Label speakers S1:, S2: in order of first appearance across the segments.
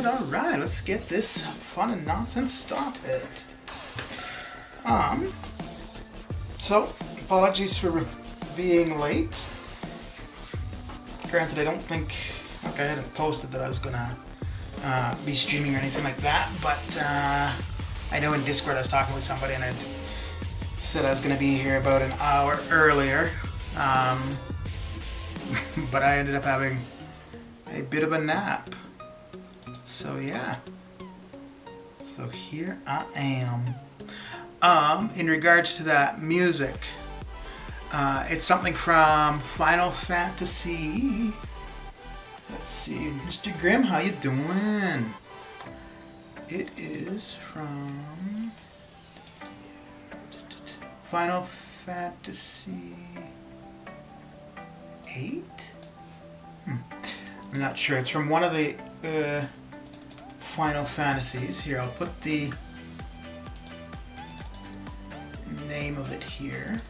S1: Alright, let's get this fun and nonsense started. So, apologies for being late. Granted, I don't think, I hadn't posted that I was gonna be streaming or anything like that, but I know in Discord I was talking with somebody and I said I was gonna be here about an hour earlier, but I ended up having a bit of a nap. So yeah, so here I am. In regards to that music, it's something from Final Fantasy. Let's see, Mr. Grimm, how you doing? It is from Final Fantasy 8? I'm not sure. It's from one of the Final Fantasies. Here, I'll put the name of it here.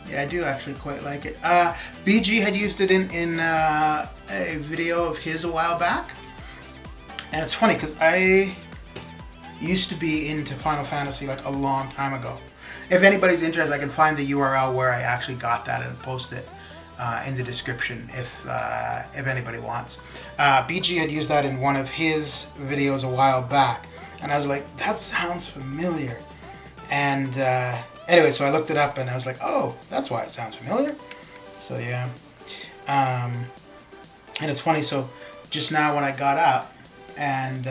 S1: Yeah, I do actually quite like it. BG had used it in a video of his a while back. And it's funny because I used to be into Final Fantasy like a long time ago. If anybody's interested, I can find the URL where I actually got that and post it in the description if anybody wants. BG had used that in one of his videos a while back. And I was like, that sounds familiar. And anyway, so I looked it up and I was like, oh, that's why it sounds familiar. So yeah. And it's funny, so just now when I got up and,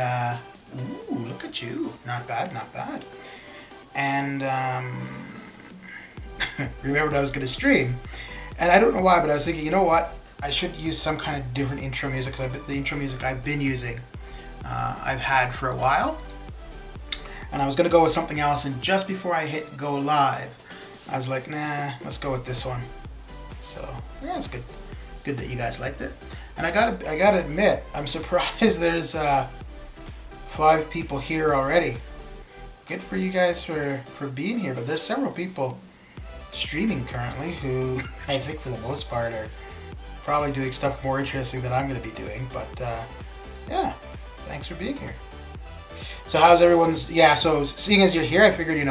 S1: ooh, look at you. Not bad, not bad. And remembered I was going to stream. And I don't know why, but I was thinking, you know what? I should use some kind of different intro music because the intro music I've been using, I've had for a while. And I was going to go with something else, and just before I hit go live, I was like, nah, let's go with this one. So, yeah, it's good. Good that you guys liked it. And I gotta admit, I'm surprised there's 5 people here already. Good for you guys for being here, but there's several people streaming currently who I think for the most part are probably doing stuff more interesting than I'm going to be doing. But yeah, thanks for being here. So how's everyone's... Yeah, so seeing as you're here, I figured,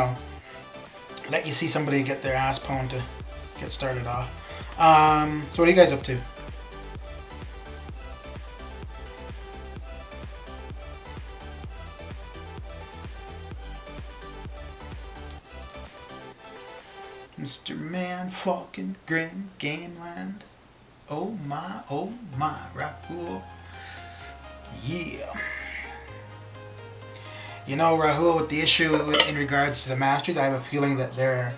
S1: let you see somebody get their ass pwned to get started off. So what are you guys up to? Mr. Man fucking Grim Gameland. Oh my, Rahul. Yeah. Rahul, with the issue in regards to the Masters, I have a feeling that they're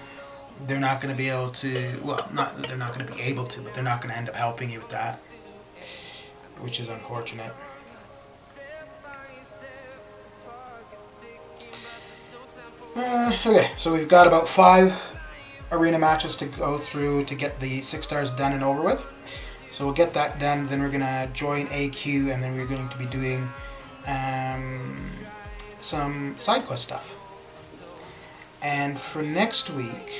S1: not going to be able to, well, not that they're not going to be able to, but they're not going to end up helping you with that, which is unfortunate. Okay, so we've got about 5 arena matches to go through to get the 6 stars done and over with. So we'll get that done, then we're going to join AQ, and then we're going to be doing some side quest stuff. And for next week,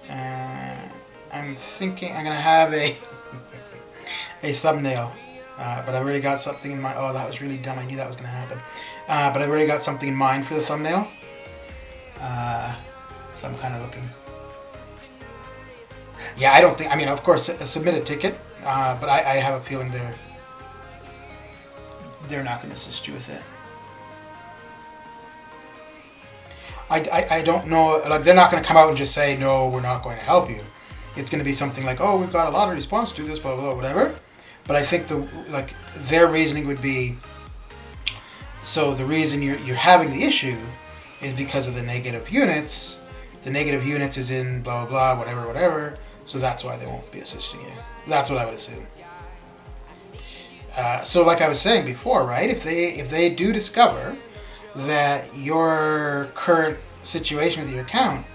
S1: I'm thinking I'm going to have a thumbnail, but I've already got something in mind. Oh, that was really dumb. I knew that was going to happen. But I've already got something in mind for the thumbnail. So I'm kind of looking. Yeah, I don't think, of course, submit a ticket, but I have a feeling they're not going to assist you with it. I don't know, like, they're not going to come out and just say, no, we're not going to help you. It's going to be something like, oh, we've got a lot of response to this, blah, blah, blah, whatever. But I think their reasoning would be, so the reason you're having the issue is because of the negative units. The negative units is in blah, blah, blah, whatever, whatever. So that's why they won't be assisting you. That's what I would assume. So like I was saying before, right? If they do discover that your current situation with your account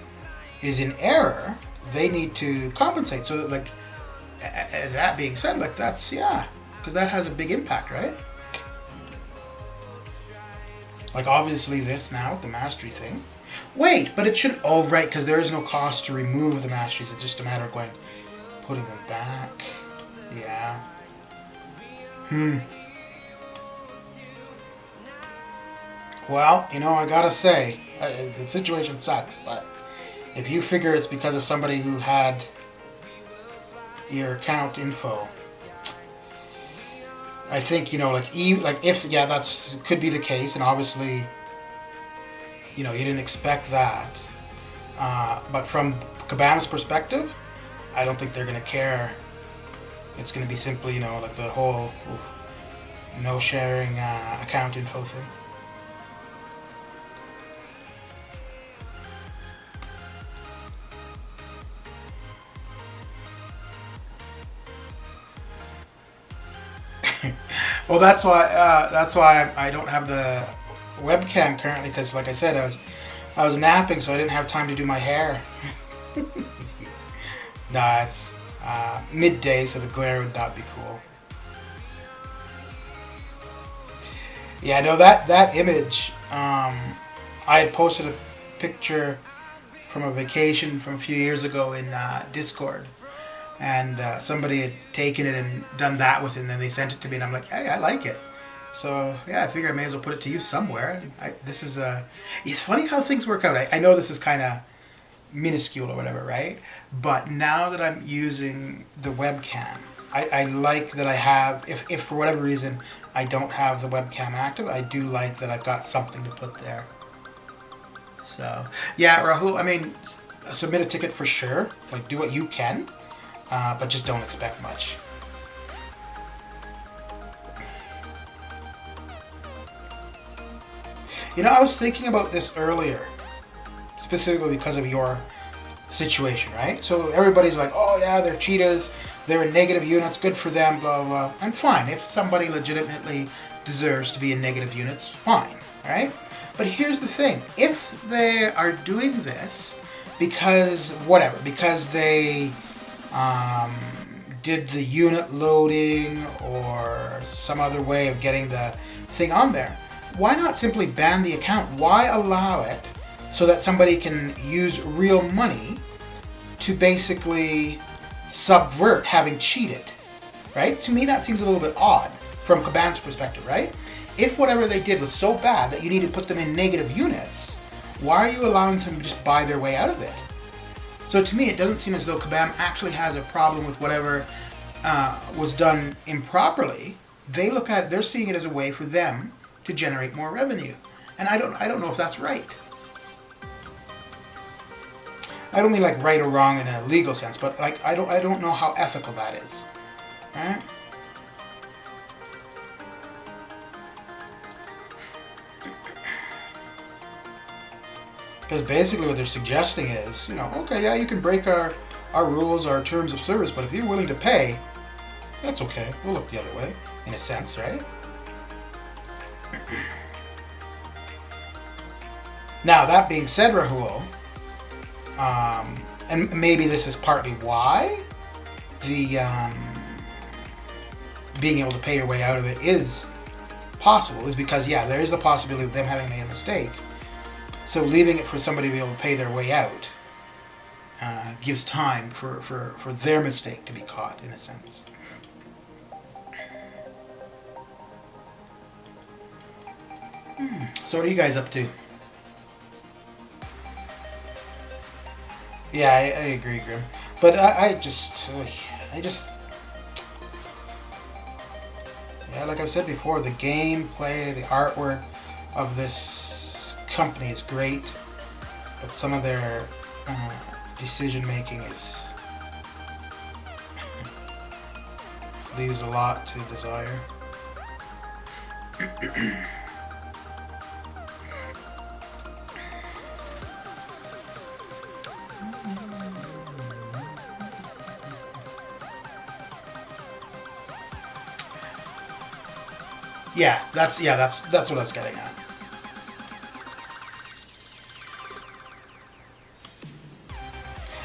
S1: is in error, they need to compensate. So like, that being said, like that's, yeah, because that has a big impact, right? Like obviously this now, the mastery thing, Wait, but it should. Oh, right, because there is no cost to remove the masteries. It's just a matter of putting them back. Yeah. Well, I gotta say, the situation sucks, but if you figure it's because of somebody who had your account info, I think, if, yeah, that's could be the case, and obviously, you didn't expect that. But from Kabam's perspective, I don't think they're going to care. It's going to be simply, like the whole no sharing account info thing. Well, that's why I don't have the webcam currently, because like I said, I was napping, so I didn't have time to do my hair. Nah, it's midday, so the glare would not be cool. Yeah, no, that image, I had posted a picture from a vacation from a few years ago in Discord, and somebody had taken it and done that with it, and then they sent it to me, and I'm like, hey, I like it. So yeah, I figure I may as well put it to use somewhere. It's funny how things work out. I know this is kind of minuscule or whatever, right? But now that I'm using the webcam, I like that I have, if for whatever reason I don't have the webcam active, I do like that I've got something to put there. So yeah, Rahul, I mean, submit a ticket for sure. Like, do what you can, but just don't expect much. I was thinking about this earlier, specifically because of your situation, right? So everybody's like, oh yeah, they're cheaters, they're in negative units, good for them, blah, blah. And fine, if somebody legitimately deserves to be in negative units, fine, right? But here's the thing, if they are doing this because they did the unit loading or some other way of getting the thing on there, why not simply ban the account? Why allow it so that somebody can use real money to basically subvert having cheated, right? To me, that seems a little bit odd from Kabam's perspective, right? If whatever they did was so bad that you need to put them in negative units, why are you allowing them to just buy their way out of it? So to me, it doesn't seem as though Kabam actually has a problem with whatever was done improperly. They're seeing it as a way for them to generate more revenue, and I don't know if that's right. I don't mean like right or wrong in a legal sense, but like I don't know how ethical that is, right? Because basically what they're suggesting is, okay, yeah, you can break our rules, our terms of service, but if you're willing to pay, that's okay. We'll look the other way, in a sense, right? Now, that being said, Rahul, and maybe this is partly why the being able to pay your way out of it is possible, is because, yeah, there is the possibility of them having made a mistake. So leaving it for somebody to be able to pay their way out gives time for their mistake to be caught, in a sense. So what are you guys up to? Yeah, I agree, Grim. But I just, yeah, like I've said before, the gameplay, the artwork of this company is great, but some of their decision making leaves a lot to desire. Yeah, that's what I was getting at.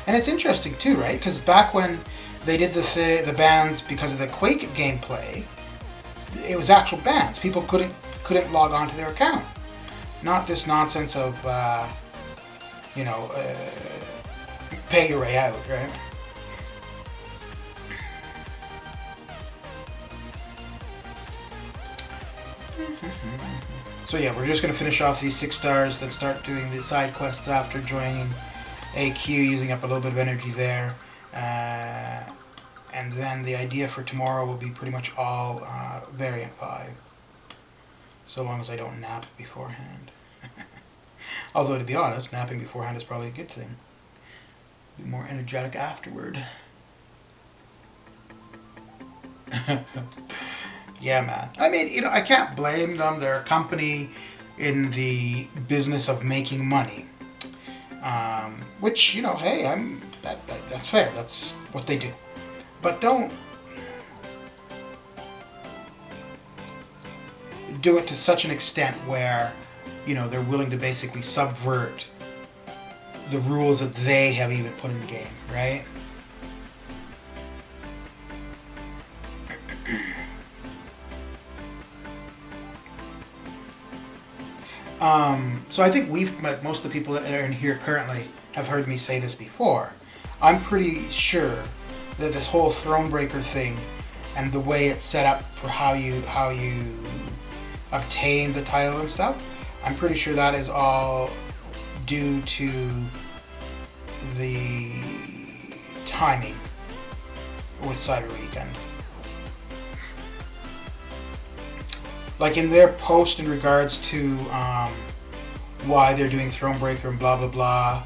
S1: And it's interesting too, right? Because back when they did the bans because of the Quake gameplay, it was actual bans. People couldn't log on to their account. Not this nonsense of you know, pay your way out, right? So yeah, we're just going to finish off these 6 stars, then start doing the side quests after joining AQ, using up a little bit of energy there. And then the idea for tomorrow will be pretty much all variant 5. So long as I don't nap beforehand. Although, to be honest, napping beforehand is probably a good thing. Be more energetic afterward. Yeah, man. I mean, you know, I can't blame them. They're a company in the business of making money. Which, you know, hey, that's fair. That's what they do. But don't do it to such an extent where, you know, they're willing to basically subvert the rules that they have even put in the game, right? So I think like most of the people that are in here currently have heard me say this before. I'm pretty sure that this whole Thronebreaker thing and the way it's set up for how you obtain the title and stuff, I'm pretty sure that is all due to the timing with Cyber Weekend. Like in their post in regards to why they're doing Thronebreaker and blah blah blah,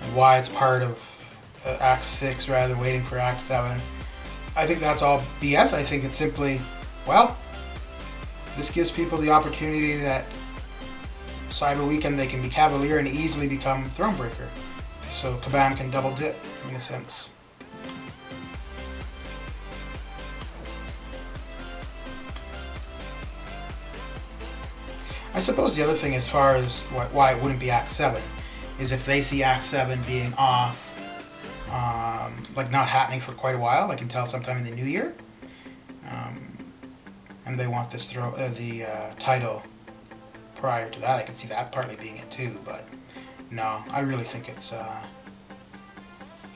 S1: and why it's part of Act 6 rather than waiting for Act 7, I think that's all BS. I think it's simply, well, this gives people the opportunity that Cyber Weekend they can be Cavalier and easily become Thronebreaker. So Kabam can double dip in a sense. I suppose the other thing as far as why it wouldn't be Act 7 is if they see Act 7 being off, like not happening for quite a while, like until sometime in the new year, and they want this title prior to that. I could see that partly being it too, but no, I really think it's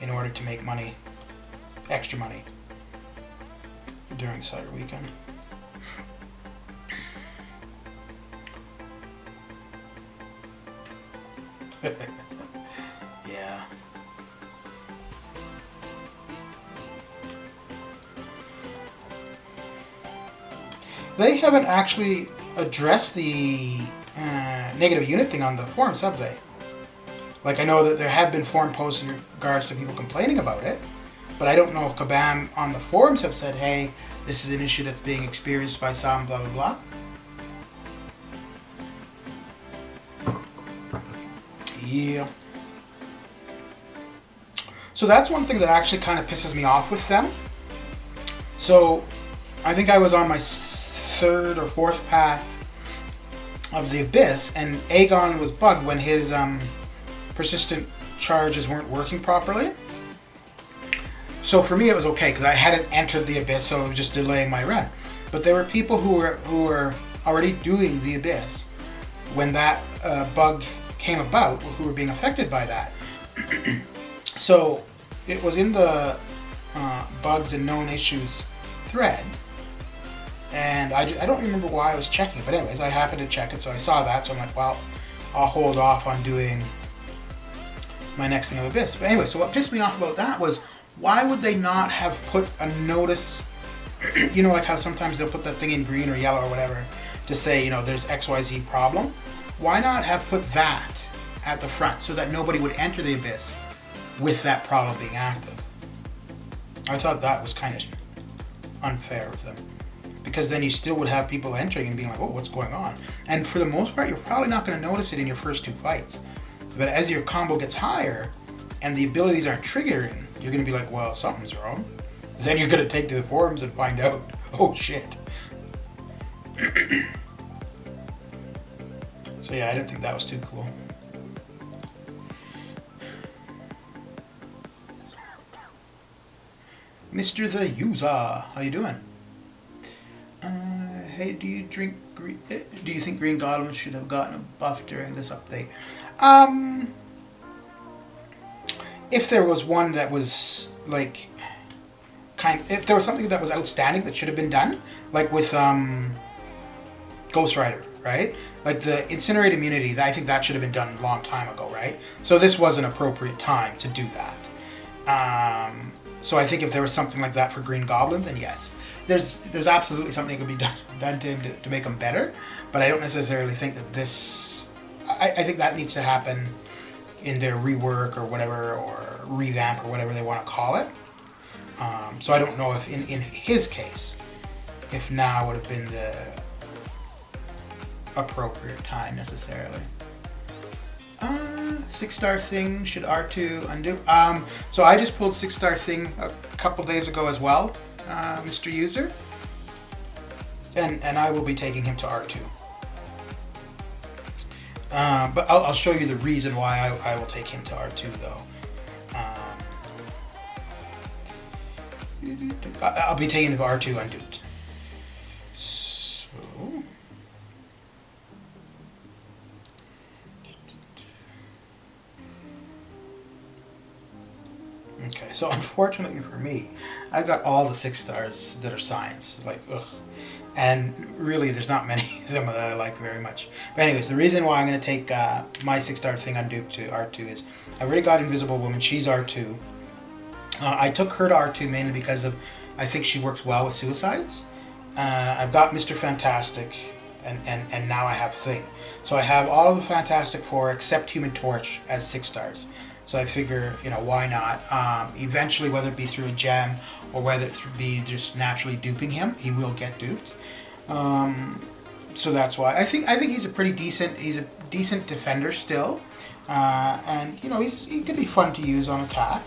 S1: in order to make money, extra money during Cyber Weekend. Yeah. They haven't actually addressed the negative unit thing on the forums, have they? Like, I know that there have been forum posts in regards to people complaining about it, but I don't know if Kabam on the forums have said, hey, this is an issue that's being experienced by some blah blah blah. Yeah. So that's one thing that actually kind of pisses me off with them. So I think I was on my 3rd or 4th path of the Abyss, and Aegon was bugged when his persistent charges weren't working properly. So for me it was okay because I hadn't entered the Abyss, so it was just delaying my run. But there were people who were already doing the Abyss when that bug came about, who were being affected by that. So it was in the bugs and known issues thread, and I don't remember why I was checking it, but anyways, I happened to check it, so I saw that, so I'm like, well, I'll hold off on doing my next thing of Abyss. But anyway, so what pissed me off about that was, why would they not have put a notice, you know, like how sometimes they'll put that thing in green or yellow or whatever to say, you know, there's XYZ problem. Why not have put that at the front so that nobody would enter the Abyss with that problem being active? I thought that was kind of unfair of them, because then you still would have people entering and being like, oh, what's going on? And for the most part, you're probably not going to notice it in your first 2 fights. But as your combo gets higher and the abilities aren't triggering, you're going to be like, well, something's wrong. Then you're going to take to the forums and find out, oh shit. So yeah, I didn't think that was too cool. Mr. the User, how you doing? Hey, do you think Green Goblin should have gotten a buff during this update? if there was one that was like if there was something that was outstanding that should have been done, like with Ghost Rider, right? Like the Incinerate immunity, I think that should have been done a long time ago, right? So this was an appropriate time to do that. So I think if there was something like that for Green Goblin, then yes. There's absolutely something that could be done to him to make him better, but I don't necessarily think that this... I think that needs to happen in their rework or whatever, or revamp or whatever they want to call it. So I don't know if in his case, if now would have been the appropriate time necessarily. 6-star thing, should R2 undo? So I just pulled 6-star thing a couple days ago as well, Mr. User. And I will be taking him to R2. But I'll show you the reason why I will take him to R2 though. I'll be taking him to R2 unduped. So... Okay, so unfortunately for me, I've got all the 6-stars that are science. Like, ugh. And really, there's not many of them that I like very much. But anyways, the reason why I'm going to take my 6-star thing unduped to R2 is I already got Invisible Woman. She's R2. I took her to R2 mainly because of I think she works well with suicides. I've got Mr. Fantastic, and now I have Thing. So I have all of the Fantastic Four except Human Torch as 6 stars. So I figure, why not? Eventually, whether it be through a gem or whether it be just naturally duping him, he will get duped. So that's why I think he's a pretty decent. He's a decent defender still, and he could be fun to use on attack.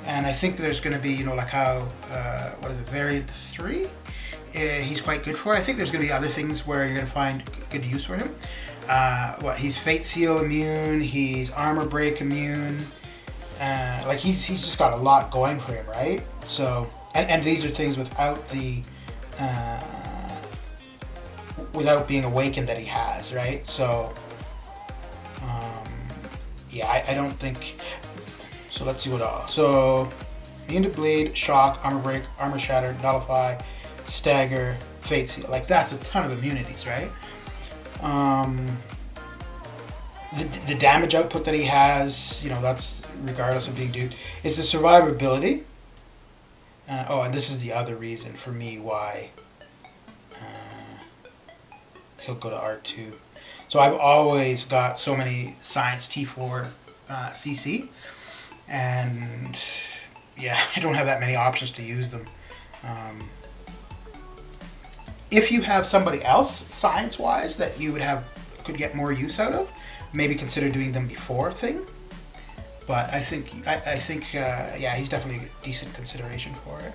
S1: And I think there's going to be like how what is it, variant 3? He's quite good for. I think there's going to be other things where you're going to find good use for him. He's Fate Seal immune, he's Armor Break immune, like he's just got a lot going for him, right? So, and these are things without the, without being awakened that he has, right? So, yeah, I don't think, so let's see what all, so, immune to Bleed, Shock, Armor Break, Armor Shatter, Nullify, Stagger, Fate Seal, like that's a ton of immunities, right? The damage output that he has, that's regardless of being duped, is the survivability. And this is the other reason for me why he'll go to R2. So I've always got so many Science T4 CC, and yeah, I don't have that many options to use them. If you have somebody else, science-wise, that you could get more use out of, maybe consider doing them before Thing. But I think, yeah, he's definitely a decent consideration for it.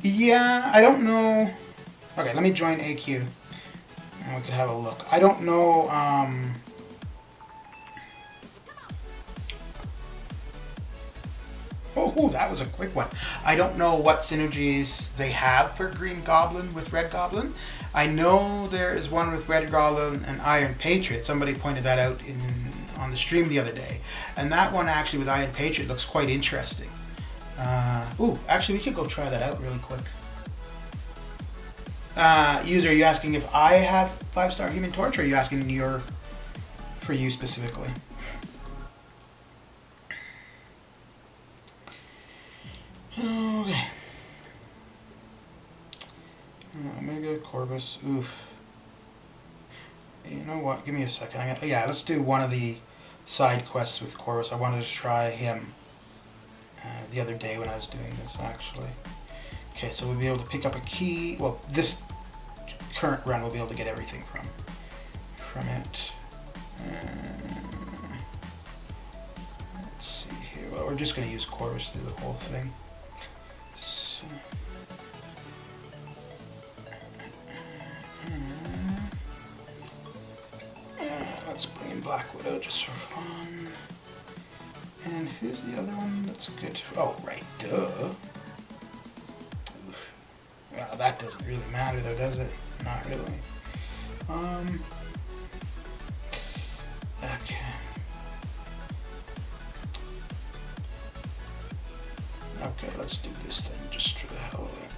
S1: Yeah, I don't know. Okay, let me join AQ, and we could have a look. I don't know. Oh, that was a quick one. I don't know what synergies they have for Green Goblin with Red Goblin. I know there is one with Red Goblin and Iron Patriot. Somebody pointed that out on the stream the other day. And that one actually with Iron Patriot looks quite interesting. Actually we could go try that out really quick. User, are you asking if I have 5-star Human Torch, or are you asking for you specifically? Okay. Omega, Corvus, oof. You know what, give me a second. Yeah, let's do one of the side quests with Corvus. I wanted to try him the other day when I was doing this, actually. Okay, so we'll be able to pick up a key. Well, this current run we'll be able to get everything from it. Let's see here. Well, we're just going to use Corvus through the whole thing. So, let's bring in Black Widow just for fun. And who's the other one that's good? Oh, right, duh. that doesn't really matter though, does it? Not really. Okay. Okay, let's do this then, just for the hell of it.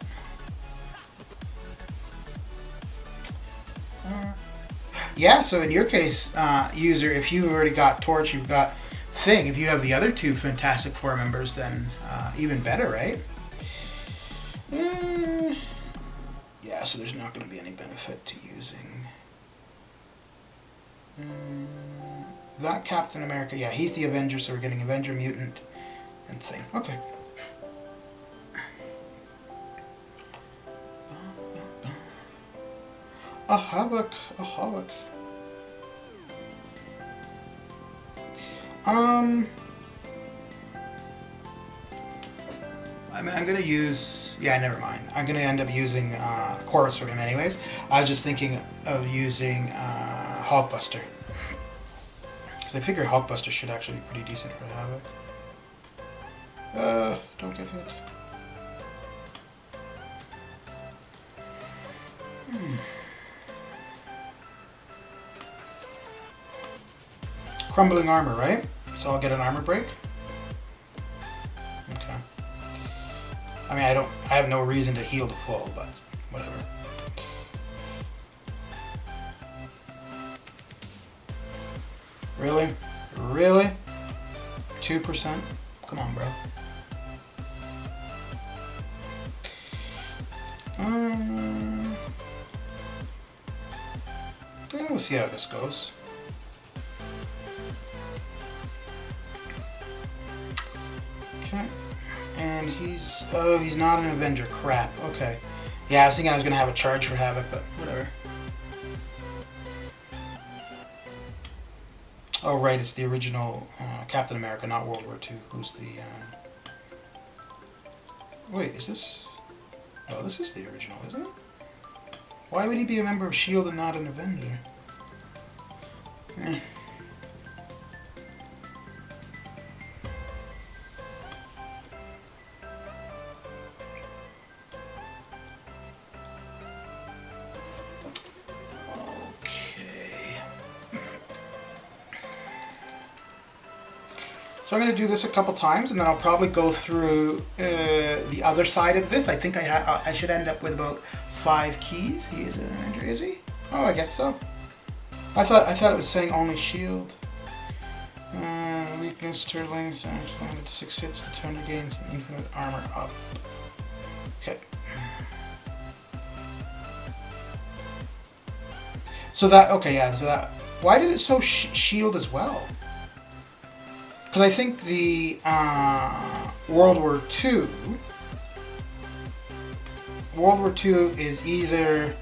S1: Yeah, so in your case, user, if you already got Torch, you've got Thing. If you have the other two Fantastic Four members, then even better, right? Yeah, so there's not going to be any benefit to using that Captain America. Yeah, he's the Avenger, so we're getting Avenger, Mutant, and Thing. Okay. A Havoc. I'm gonna use, yeah, never mind. I'm gonna end up using Chorus for him anyways. I was just thinking of using Hulkbuster. Because I figure Hulkbuster should actually be pretty decent for Havoc. Don't get hit. Crumbling armor, right? So I'll get an armor break. Okay. I mean, I have no reason to heal to full, but whatever. Really? Really? 2%? Come on, bro. Yeah, we'll see how this goes. Okay. And he's not an Avenger. Crap. Okay. Yeah, I was thinking I was going to have a charge for Havoc, but whatever. Oh, right, it's the original Captain America, not World War II. Who's the... Wait, is this... Oh, this is the original, isn't it? Why would he be a member of S.H.I.E.L.D. and not an Avenger? Eh. So I'm going to do this a couple times, and then I'll probably go through the other side of this. I think I should end up with about 5 keys. He is an Avenger, is he? Oh, I guess so. I thought it was saying only shield. Weakness, turtling, landed 6 hits, the turner gains and infinite armor up. Okay. So that, okay, yeah, so that, why did it so shield as well? Because I think the World War II is either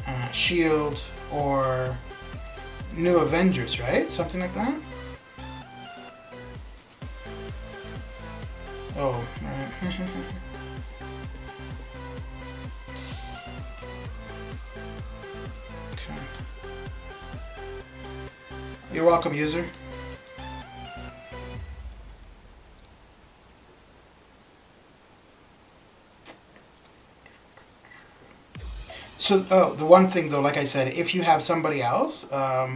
S1: S.H.I.E.L.D. or New Avengers, right? Something like that? Oh, right. Okay. You're welcome, user. So, the one thing though, like I said, if you have somebody else, I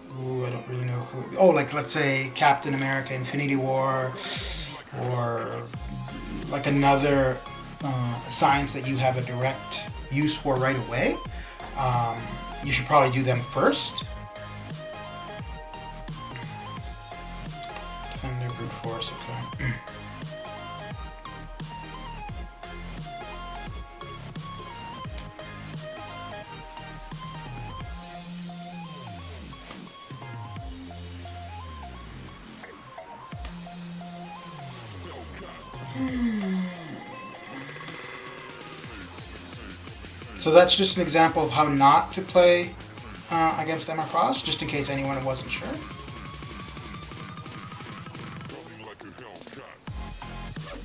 S1: don't really know who. Oh, like let's say Captain America, Infinity War, or like another science that you have a direct use for right away. You should probably do them first. Defender, brute force, okay. So that's just an example of how not to play against Emma Frost, just in case anyone wasn't sure.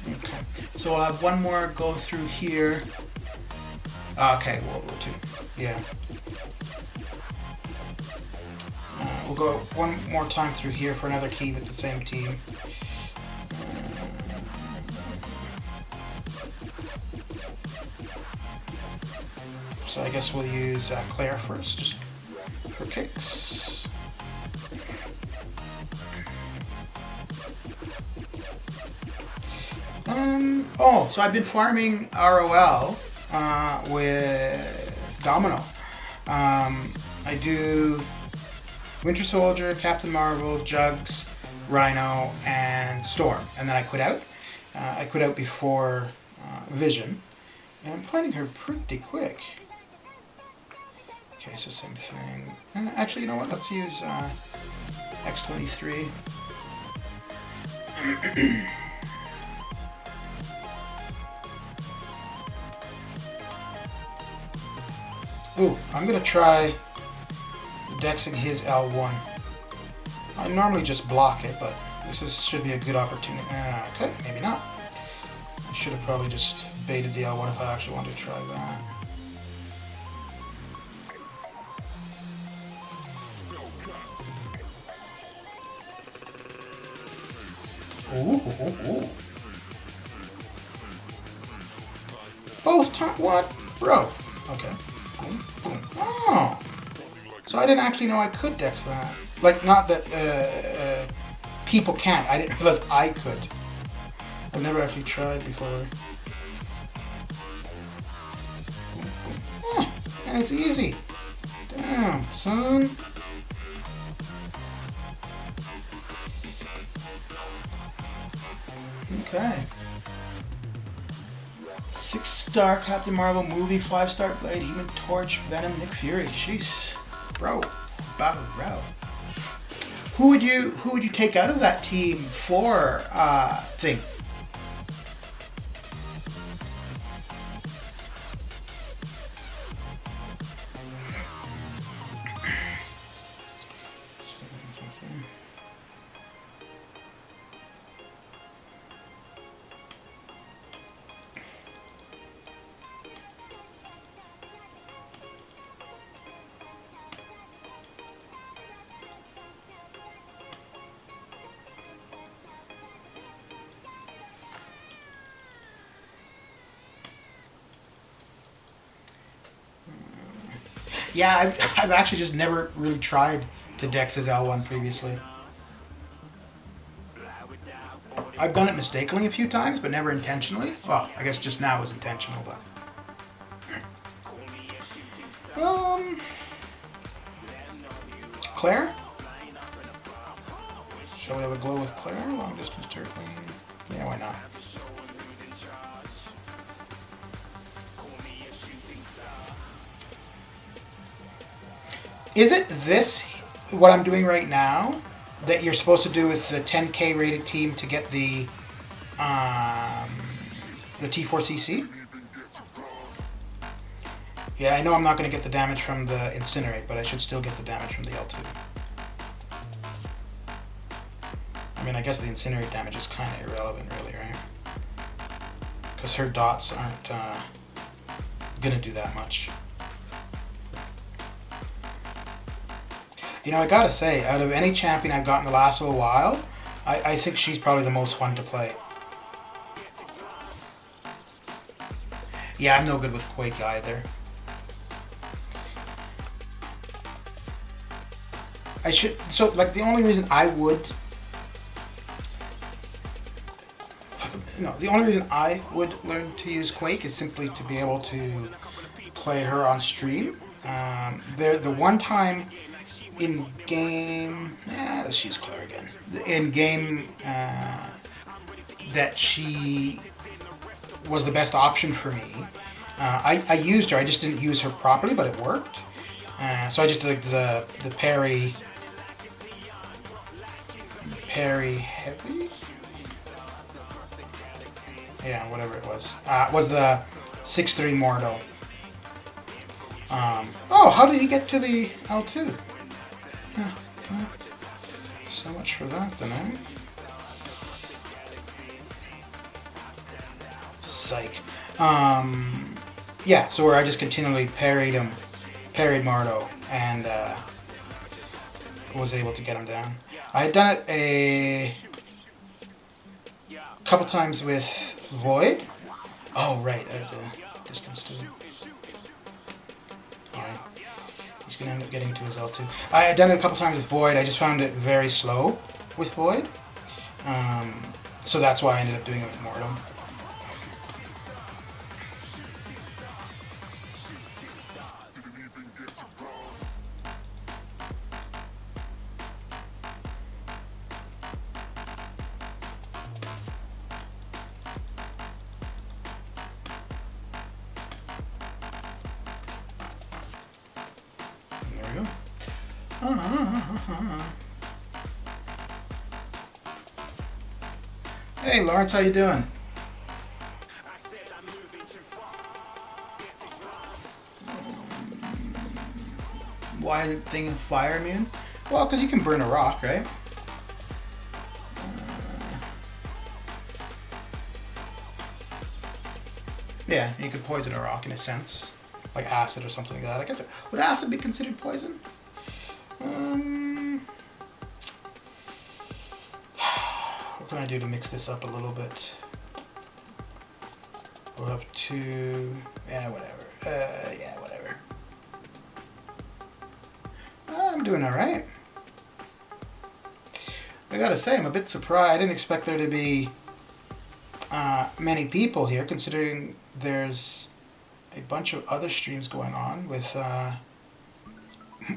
S1: Okay, so we'll have one more go through here. Okay, World War II. Yeah. We'll go one more time through here for another key with the same team. So I guess we'll use Claire first, just for kicks. Oh, so I've been farming ROL with Domino. I do Winter Soldier, Captain Marvel, Jugs, Rhino, and Storm, and then I quit out. I quit out before Vision, and I'm finding her pretty quick. Okay, so same thing. Actually, you know what? Let's use X23. Ooh, I'm gonna try dexing his L1. I normally just block it, but should be a good opportunity. Okay, maybe not. I should have probably just baited the L1 if I actually wanted to try that. Ooh. Both times? What? Bro. Okay. Boom, boom. Oh! So I didn't actually know I could dex that. Like, not that people can't. I didn't realize I could. I've never actually tried before. Boom, boom. Oh, and it's easy. Damn, son. Okay. 6-star Captain Marvel movie, 5-star Blade, Human Torch, Venom, Nick Fury. Jeez, bro, battle row. Who would you take out of that team for thing? Yeah, I've actually just never really tried to dex his L1 previously. I've done it mistakenly a few times, but never intentionally. Well, I guess just now was intentional, but... Claire? Shall we have a glow with Claire? Long distance turtling? Yeah, why not? Is it this, what I'm doing right now, that you're supposed to do with the 10K rated team to get the T4CC? Yeah, I know I'm not going to get the damage from the Incinerate, but I should still get the damage from the L2. I mean, I guess the Incinerate damage is kind of irrelevant, really, right? Because her dots aren't going to do that much. You know, I gotta say, out of any champion I've gotten the last little while, I think she's probably the most fun to play. Yeah, I'm no good with Quake either. So, like, the only reason I would... the only reason I would learn to use Quake is simply to be able to play her on stream. The one time... in game, let's use Claire again. In game, that she was the best option for me. I used her. I just didn't use her properly, but it worked. So I just did the parry heavy. Yeah, whatever it was. Was the 6-3 Mordo. Oh, how did he get to the L2? Yeah, well, so much for that then, eh? Psych. Yeah, so where I just continually parried Mardo, and was able to get him down. I had done it a couple times with Void. Oh, right, out of the distance too. He's going to end up getting to his L2. I had done it a couple times with Void. I just found it very slow with Void. So that's why I ended up doing it with Mortem. There we go. Hey Lawrence, how you doing? Why isn't thing fire immune? Well, because you can burn a rock, right? Yeah, you could poison a rock in a sense, like acid or something like that. I guess would acid be considered poison? What can I do to mix this up a little bit? We'll have two. Yeah, whatever. Yeah, whatever. I'm doing all right. I gotta say, I'm a bit surprised. I didn't expect there to be many people here, considering there's a bunch of other streams going on with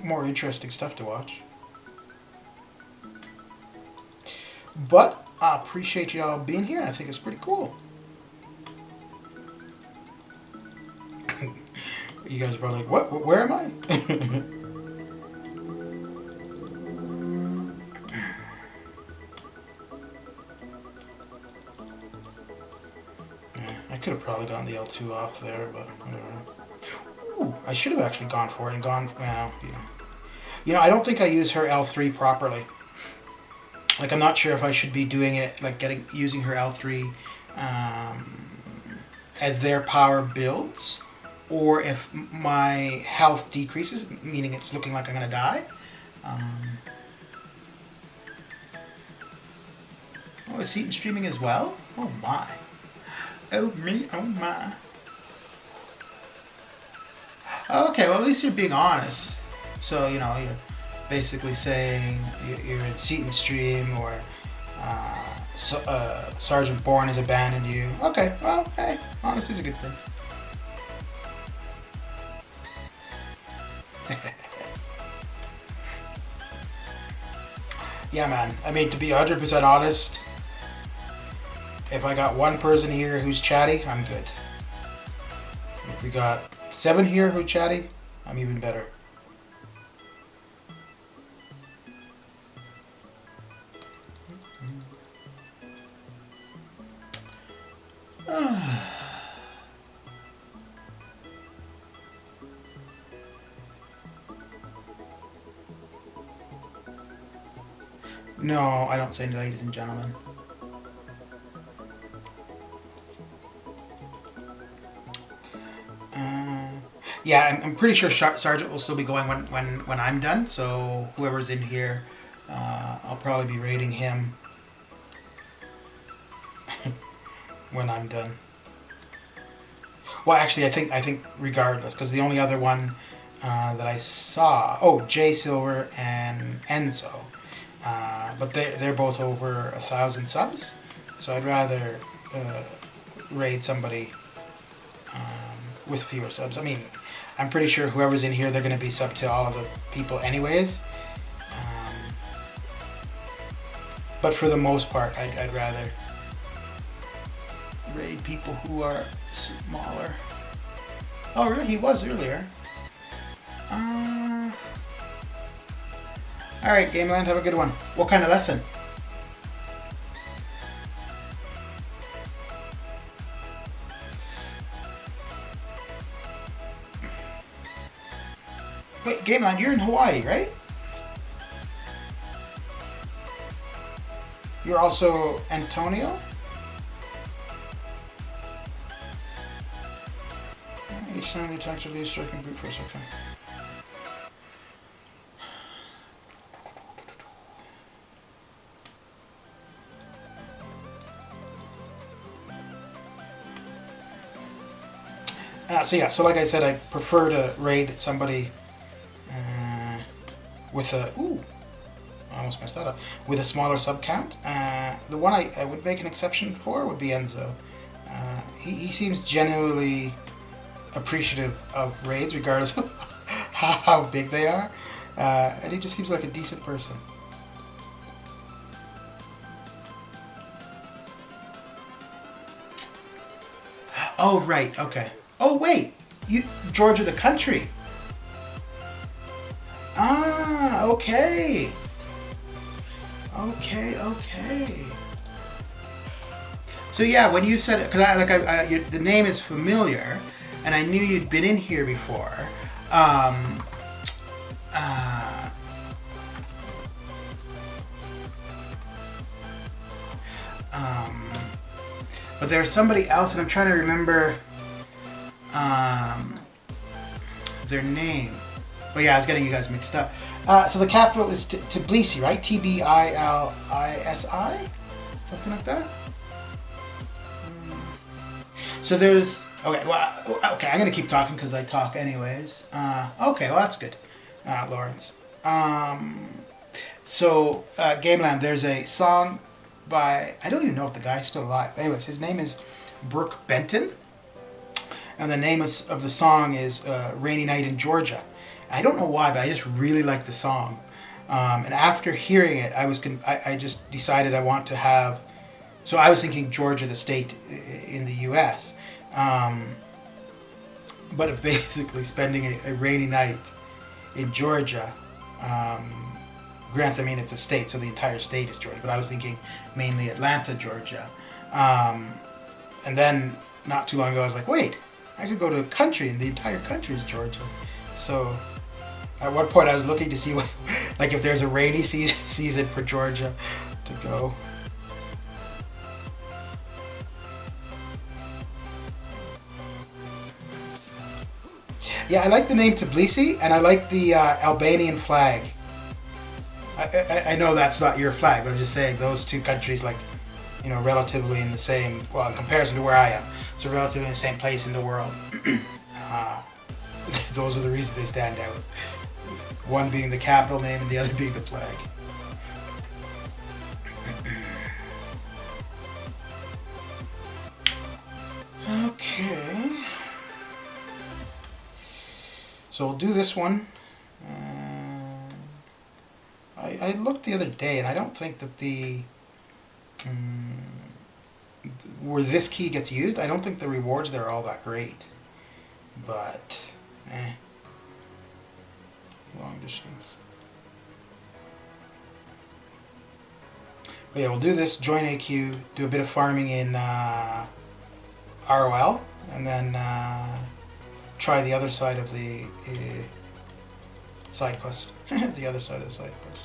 S1: more interesting stuff to watch. But I appreciate y'all being here. I think it's pretty cool. You guys are probably like, what? Where am I? I could have probably gotten the L2 off there, but I don't know. Ooh, I should have actually gone for it and gone, well, you know, I don't think I use her L3 properly. Like, I'm not sure if I should be doing it, like using her L3 as their power builds, or if my health decreases, meaning it's looking like I'm gonna die. Oh, is Seaton streaming as well? Oh my. Oh me, oh my. Okay, well at least you're being honest. So, you know, you're basically saying you're in Seaton stream, or Sergeant Bourne has abandoned you. Okay, well, hey, honesty is a good thing. Yeah, man. I mean, to be 100% honest, if I got one person here who's chatty, I'm good. If we got 7 here who chatty, I'm even better. No, I don't say ladies and gentlemen. Yeah, I'm pretty sure Sergeant will still be going when I'm done, so whoever's in here, I'll probably be raiding him when I'm done. Well, actually, I think regardless, because the only other one that I saw, Jay Silver and Enzo, but they're both over 1,000 subs, so I'd rather raid somebody with fewer subs. I mean, I'm pretty sure whoever's in here, they're going to be sub to all of the people anyways. But for the most part, I'd rather raid people who are smaller. Oh, really? He was earlier. Alright, Gameland, have a good one. What kind of lesson? Wait, Gameland, you're in Hawaii, right? You're also Antonio? Each time they attack to leave striking brute force, okay. So like I said, I prefer to raid somebody with a I almost messed that up. With a smaller sub count. The one I would make an exception for would be Enzo. He seems genuinely appreciative of raids, regardless of how big they are, and he just seems like a decent person. Oh right, okay. Oh wait, Georgia the country. Ah, okay. Okay. So yeah, when you said it, because the name is familiar, and I knew you'd been in here before. But there was somebody else, and I'm trying to remember their name. Oh yeah, I was getting you guys mixed up. So the capital is Tbilisi, right? Tbilisi, something like that. So there's okay. Well, okay. I'm gonna keep talking because I talk anyways. Okay, well that's good, Lawrence. So Gameland, there's a song by, I don't even know if the guy's still alive. Anyways, his name is Brooke Benton, and the name of the song is "Rainy Night in Georgia." I don't know why, but I just really like the song. And after hearing it, I just decided I want to have. So I was thinking Georgia, the state in the U.S., but of basically spending a rainy night in Georgia. Granted, I mean it's a state, so the entire state is Georgia. But I was thinking mainly Atlanta, Georgia. And then not too long ago, I was like, wait, I could go to a country, and the entire country is Georgia. So at one point, I was looking to see what, like, if there's a rainy season for Georgia to go. Yeah, I like the name Tbilisi, and I like the Albanian flag. I know that's not your flag, but I'm just saying those two countries, like, you know, relatively in the same, well, in comparison to where I am, so relatively in the same place in the world. Those are the reasons they stand out. One being the capital name and the other being the flag. Okay. So we'll do this one. I looked the other day, and I don't think that where this key gets used, I don't think the rewards there are all that great. But, long distance. But yeah, we'll do this, join AQ, do a bit of farming in ROL, and then try the other side of the side quest. The other side of the side quest.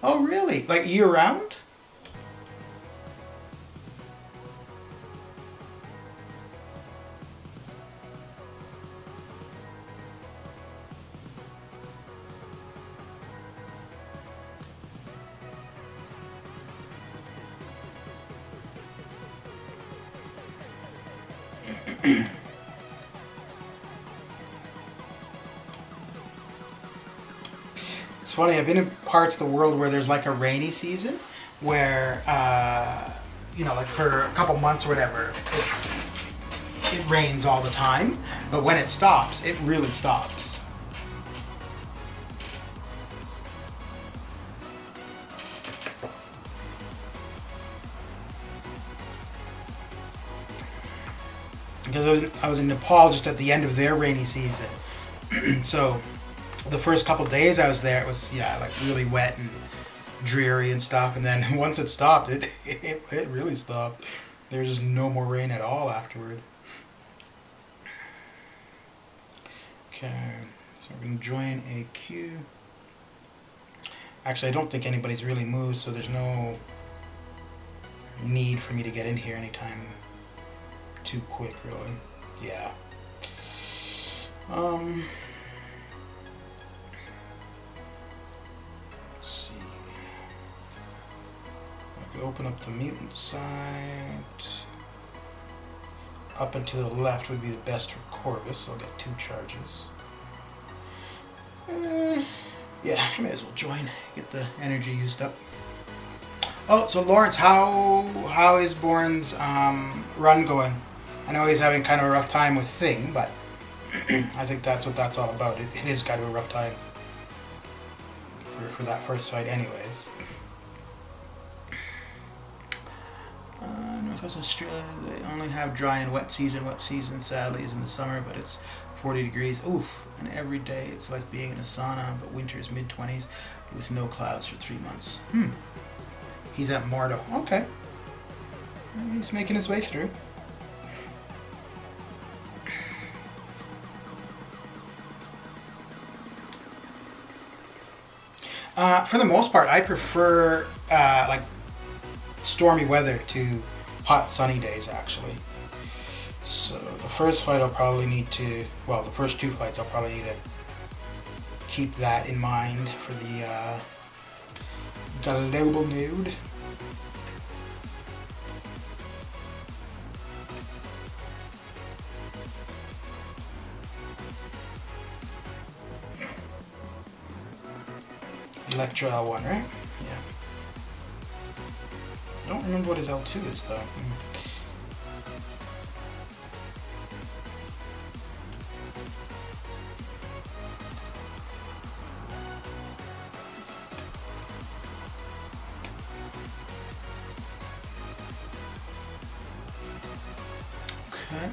S1: Oh, really? Like year-round? It's funny, I've been in parts of the world where there's like a rainy season where, you know, like for a couple months or whatever, it rains all the time, but when it stops, it really stops. Because I was in Nepal just at the end of their rainy season, so the first couple days I was there, it was, yeah, like really wet and dreary and stuff. And then once it stopped, it really stopped. There was no more rain at all afterward. Okay, so we're going to join a queue. Actually, I don't think anybody's really moved, so there's no need for me to get in here anytime too quick, really. Yeah. Open up the mutant site. up and to the left would be the best for Corvus, so I'll get 2 charges. Yeah, I may as well join, get the energy used up. Oh, so Lawrence, how is Bourne's run going? I know he's having kind of a rough time with Thing, but I think that's what that's all about. It is kind of a rough time for that first fight anyways. Northwest Australia, they only have dry and wet season. Wet season, sadly, is in the summer, but it's 40 degrees. Oof. And every day it's like being in a sauna, but winter is mid-20s with no clouds for 3 months. He's at Mordo. Okay. He's making his way through. For the most part, I prefer like stormy weather to hot sunny days, actually. So the first fight I'll probably need to, well, the first 2 fights I'll probably need to keep that in mind for the global nude. Electro L1, right? Yeah. I don't remember what his L2 is, though. Okay.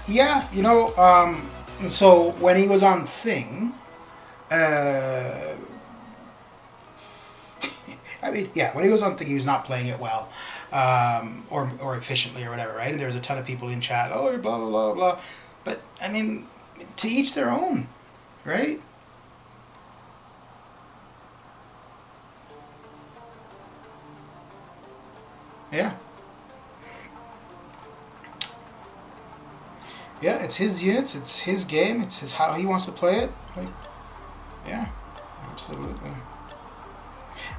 S1: Yeah, you know, so when he was on Thing, I mean, yeah, when he was on Thing, he was not playing it well, or efficiently or whatever, right? And there was a ton of people in chat, oh, blah, blah, blah, blah. But, I mean, to each their own, right? Yeah. Yeah, it's his units, it's his game, it's his how he wants to play it. Like, yeah, absolutely.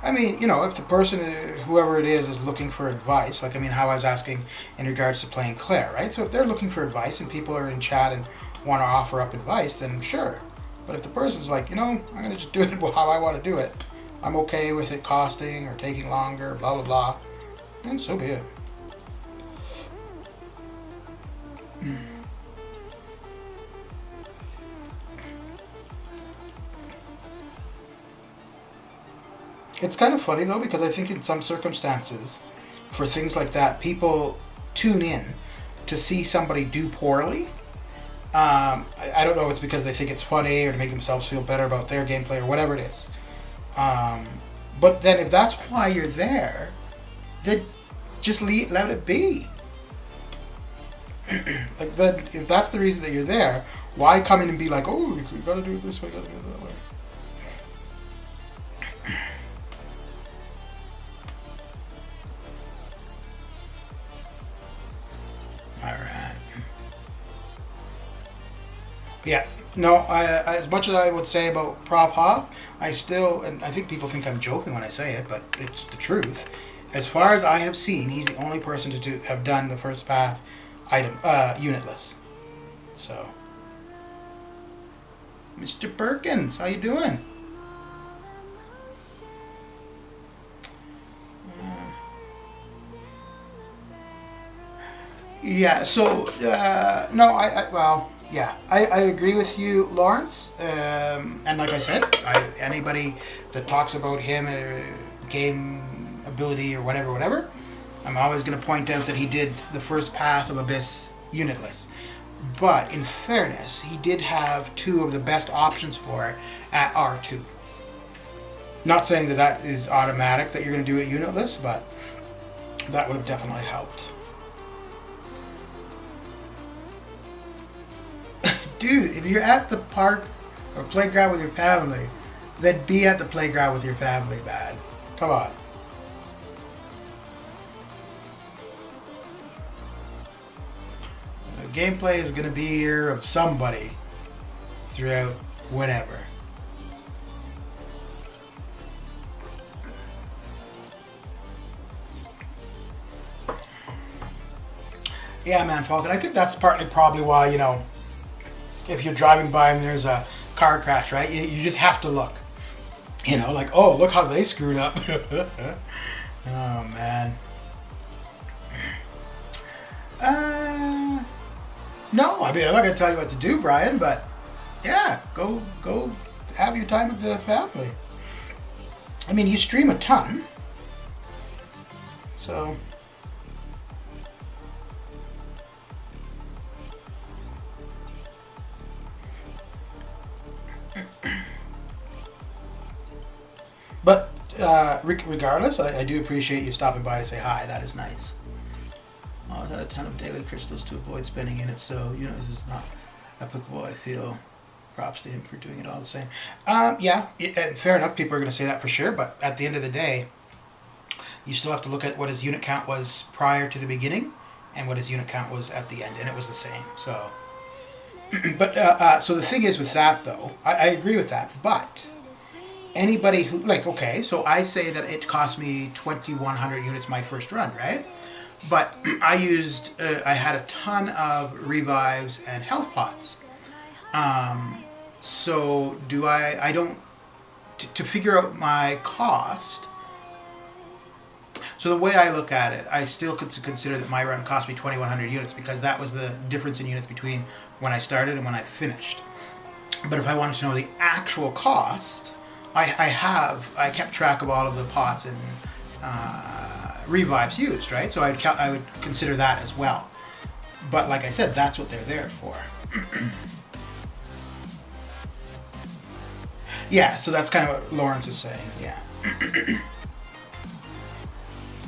S1: I mean, you know, if the person, whoever it is looking for advice, like, I mean, how I was asking in regards to playing Claire, right? So if they're looking for advice and people are in chat and want to offer up advice, then sure. But if the person's like, you know, I'm going to just do it how I want to do it, I'm okay with it costing or taking longer, blah, blah, blah, then so be it. It's kind of funny though, because I think in some circumstances, for things like that, people tune in to see somebody do poorly. I don't know if it's because they think it's funny or to make themselves feel better about their gameplay or whatever it is. But then if that's why you're there, then just let it be. Like, then if that's the reason that you're there, why come in and be like, oh, you gotta do it this way, you gotta do it that way. Alright. Yeah, no, as much as I would say about Prof Hoff, I still, and I think people think I'm joking when I say it, but it's the truth. As far as I have seen, he's the only person to have done the first path item, unitless. So, Mr. Perkins, how you doing? Yeah, so, no, well, yeah, I agree with you, Lawrence. And like I said, anybody that talks about him, game ability or whatever, I'm always going to point out that he did the first path of Abyss unitless. But in fairness, he did have 2 of the best options for it at R2. Not saying that that is automatic that you're going to do it unitless, but that would have definitely helped. Dude, if you're at the park or playground with your family, then be at the playground with your family, man. Come on. The gameplay is going to be here of somebody throughout whenever. Yeah, man, Falcon. I think that's partly probably why, you know, if you're driving by and there's a car crash, right? You just have to look. You know, like, oh, look how they screwed up. Oh, man. No, I mean, I'm not going to tell you what to do, Brian, but yeah, go have your time with the family. I mean, you stream a ton, so... But regardless, I do appreciate you stopping by to say hi. That is nice. Oh, I've had a ton of daily crystals to avoid spending in it, so, you know, this is not applicable. I feel props to him for doing it all the same. Yeah, and fair enough. People are going to say that for sure, but at the end of the day, you still have to look at what his unit count was prior to the beginning and what his unit count was at the end, and it was the same. So, but so the thing is with that, though, I agree with that, but anybody who, like, okay, so I say that it cost me 2,100 units my first run, right? But I used, I had a ton of revives and health pots. So do I don't, to figure out my cost, so the way I look at it, I still could consider that my run cost me 2,100 units because that was the difference in units between when I started and when I finished. But if I wanted to know the actual cost, I kept track of all of the pots and revives used, right? So I would consider that as well. But like I said, that's what they're there for. Yeah, so that's kind of what Lawrence is saying, yeah.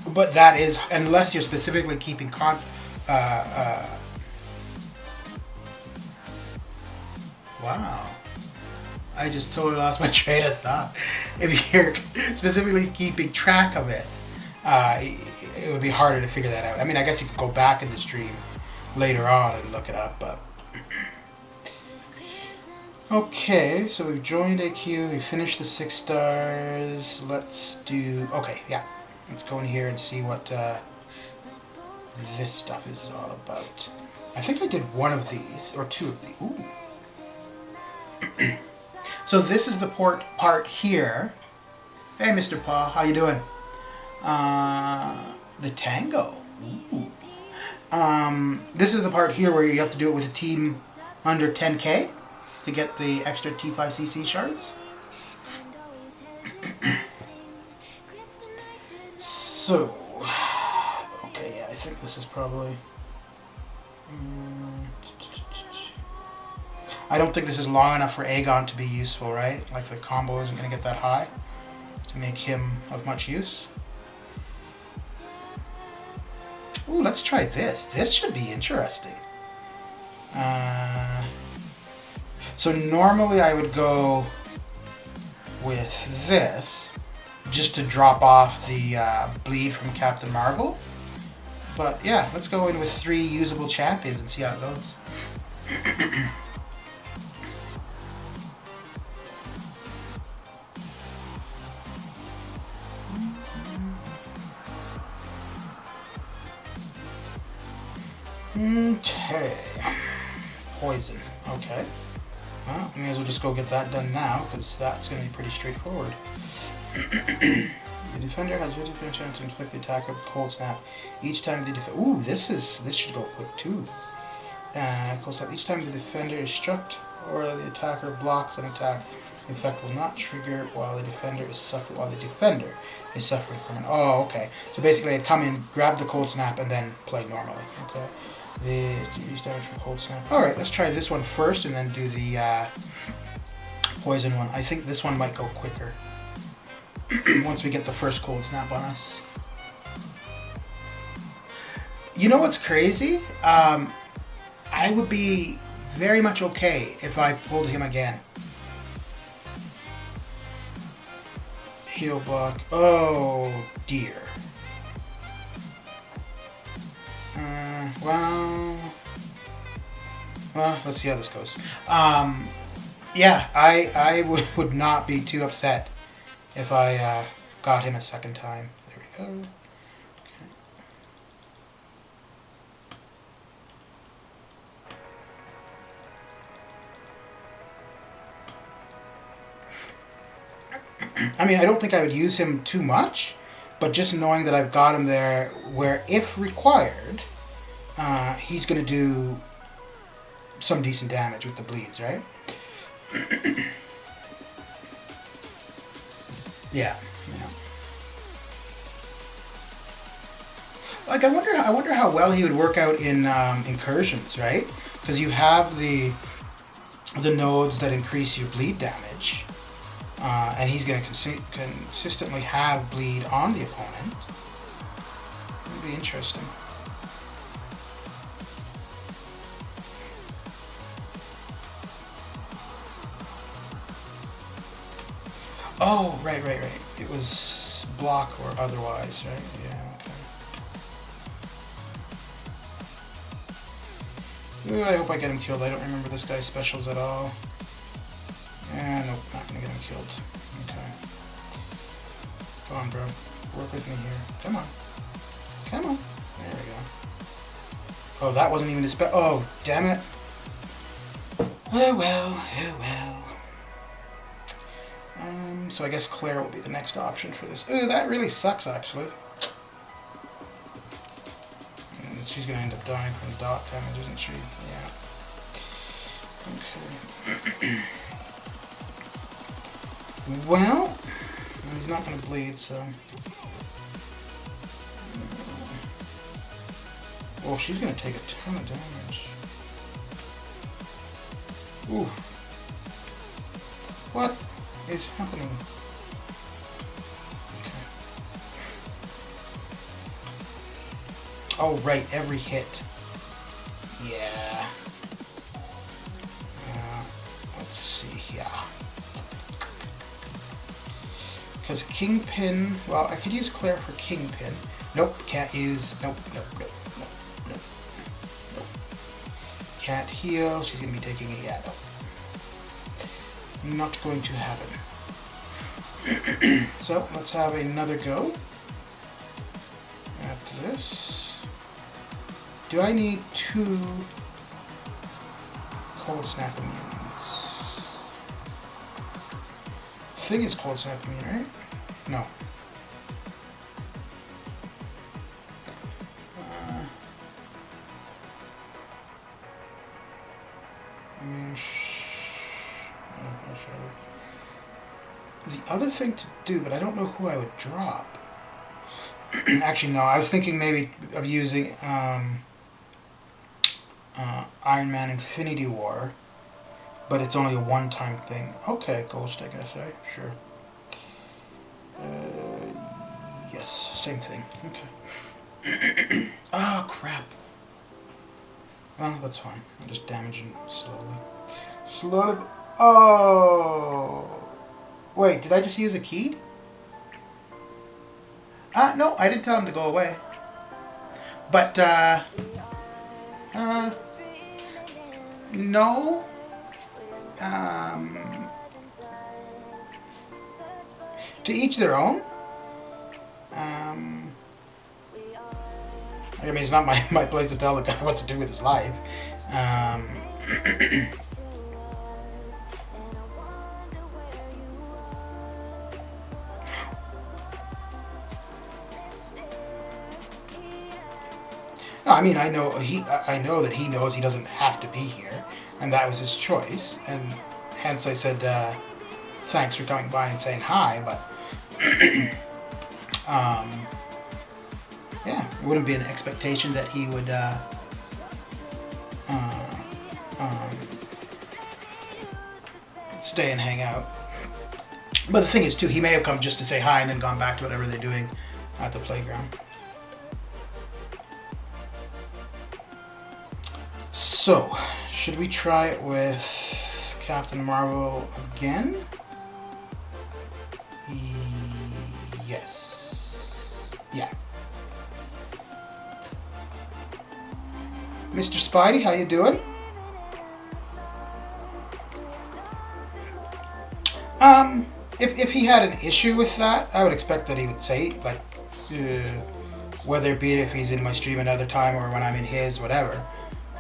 S1: But that is, unless you're specifically keeping wow. I just totally lost my train of thought. If you're specifically keeping track of it, it would be harder to figure that out. I mean, I guess you could go back in the stream later on and look it up, but... Okay, so we've joined AQ, we finished the 6 stars, let's do... Okay, yeah, let's go in here and see what this stuff is all about. I think I did one of these, or 2 of these. Ooh. So this is the part here. Hey, Mr. Paul, how you doing? The Tango. Ooh. This is the part here where you have to do it with a team under 10k to get the extra T5cc shards. So, okay, yeah, I think this is probably... I don't think this is long enough for Aegon to be useful, right? Like the combo isn't going to get that high to make him of much use. Ooh, let's try this. This should be interesting. So normally I would go with this just to drop off the bleed from Captain Marvel. But yeah, let's go in with 3 usable champions and see how it goes. Okay. Poison. Okay. Well, we may as well just go get that done now, because that's going to be pretty straightforward. The defender has 50% chance to inflict the attacker with cold snap. Each time the defender... Ooh, this should go quick too. Cold snap. Each time the defender is struck or the attacker blocks an attack, the effect will not trigger while the defender is suffering. From an... Oh, okay. So basically, I'd come in, grab the cold snap, and then play normally. Okay. The use damage from cold snap. Alright, let's try this one first and then do the poison one. I think this one might go quicker once we get the first cold snap on us. You know what's crazy? I would be very much okay if I pulled him again. Heal block. Oh dear. Well, let's see how this goes. Yeah, I would not be too upset if I got him a second time. There we go. I mean, I don't think I would use him too much, but just knowing that I've got him there where, if required, he's going to do some decent damage with the bleeds, right? Yeah. Like, I wonder how well he would work out in incursions, right? Because you have the nodes that increase your bleed damage, and he's going to consistently have bleed on the opponent. It'll be interesting. Oh, right. It was block or otherwise, right? Yeah, okay. Ooh, I hope I get him killed. I don't remember this guy's specials at all. Nope, not gonna get him killed. Okay. Come on, bro. Work with me here. Come on. There we go. Oh, that wasn't even a spell. Oh, damn it. Oh well. So I guess Claire will be the next option for this. Ooh, that really sucks, actually. And she's going to end up dying from dot damage, isn't she? Yeah. Okay. Well, he's not going to bleed, so... Oh, she's going to take a ton of damage. Ooh. What is happening? Okay. Oh, right, every hit. Yeah. Let's see here. Because Kingpin, well, I could use Claire for Kingpin. Nope, can't use, nope. Can't heal, she's going to be taking a, yeah, nope. Not going to happen. So let's have another go at this. Do I need 2 cold snap immunes? Thing is cold snap immune, right? No. The other thing to do, but I don't know who I would drop. Actually, no, I was thinking maybe of using Iron Man Infinity War, but it's only a one-time thing. Okay, Ghost, I guess, right? Sure. Yes, same thing. Okay. Oh, crap. Well, that's fine. I'll just damage him slowly. Oh! Wait, did I just use a key? No, I didn't tell him to go away. But, no. To each their own. I mean, it's not my place to tell the guy what to do with his life. No, I mean, I know that he knows he doesn't have to be here, and that was his choice, and hence I said thanks for coming by and saying hi, but yeah, it wouldn't be an expectation that he would stay and hang out. But the thing is, too, he may have come just to say hi and then gone back to whatever they're doing at the playground. So, should we try it with Captain Marvel again? Yes. Yeah. Mr. Spidey, how you doing? If he had an issue with that, I would expect that he would say, like, whether it be if he's in my stream another time or when I'm in his, whatever,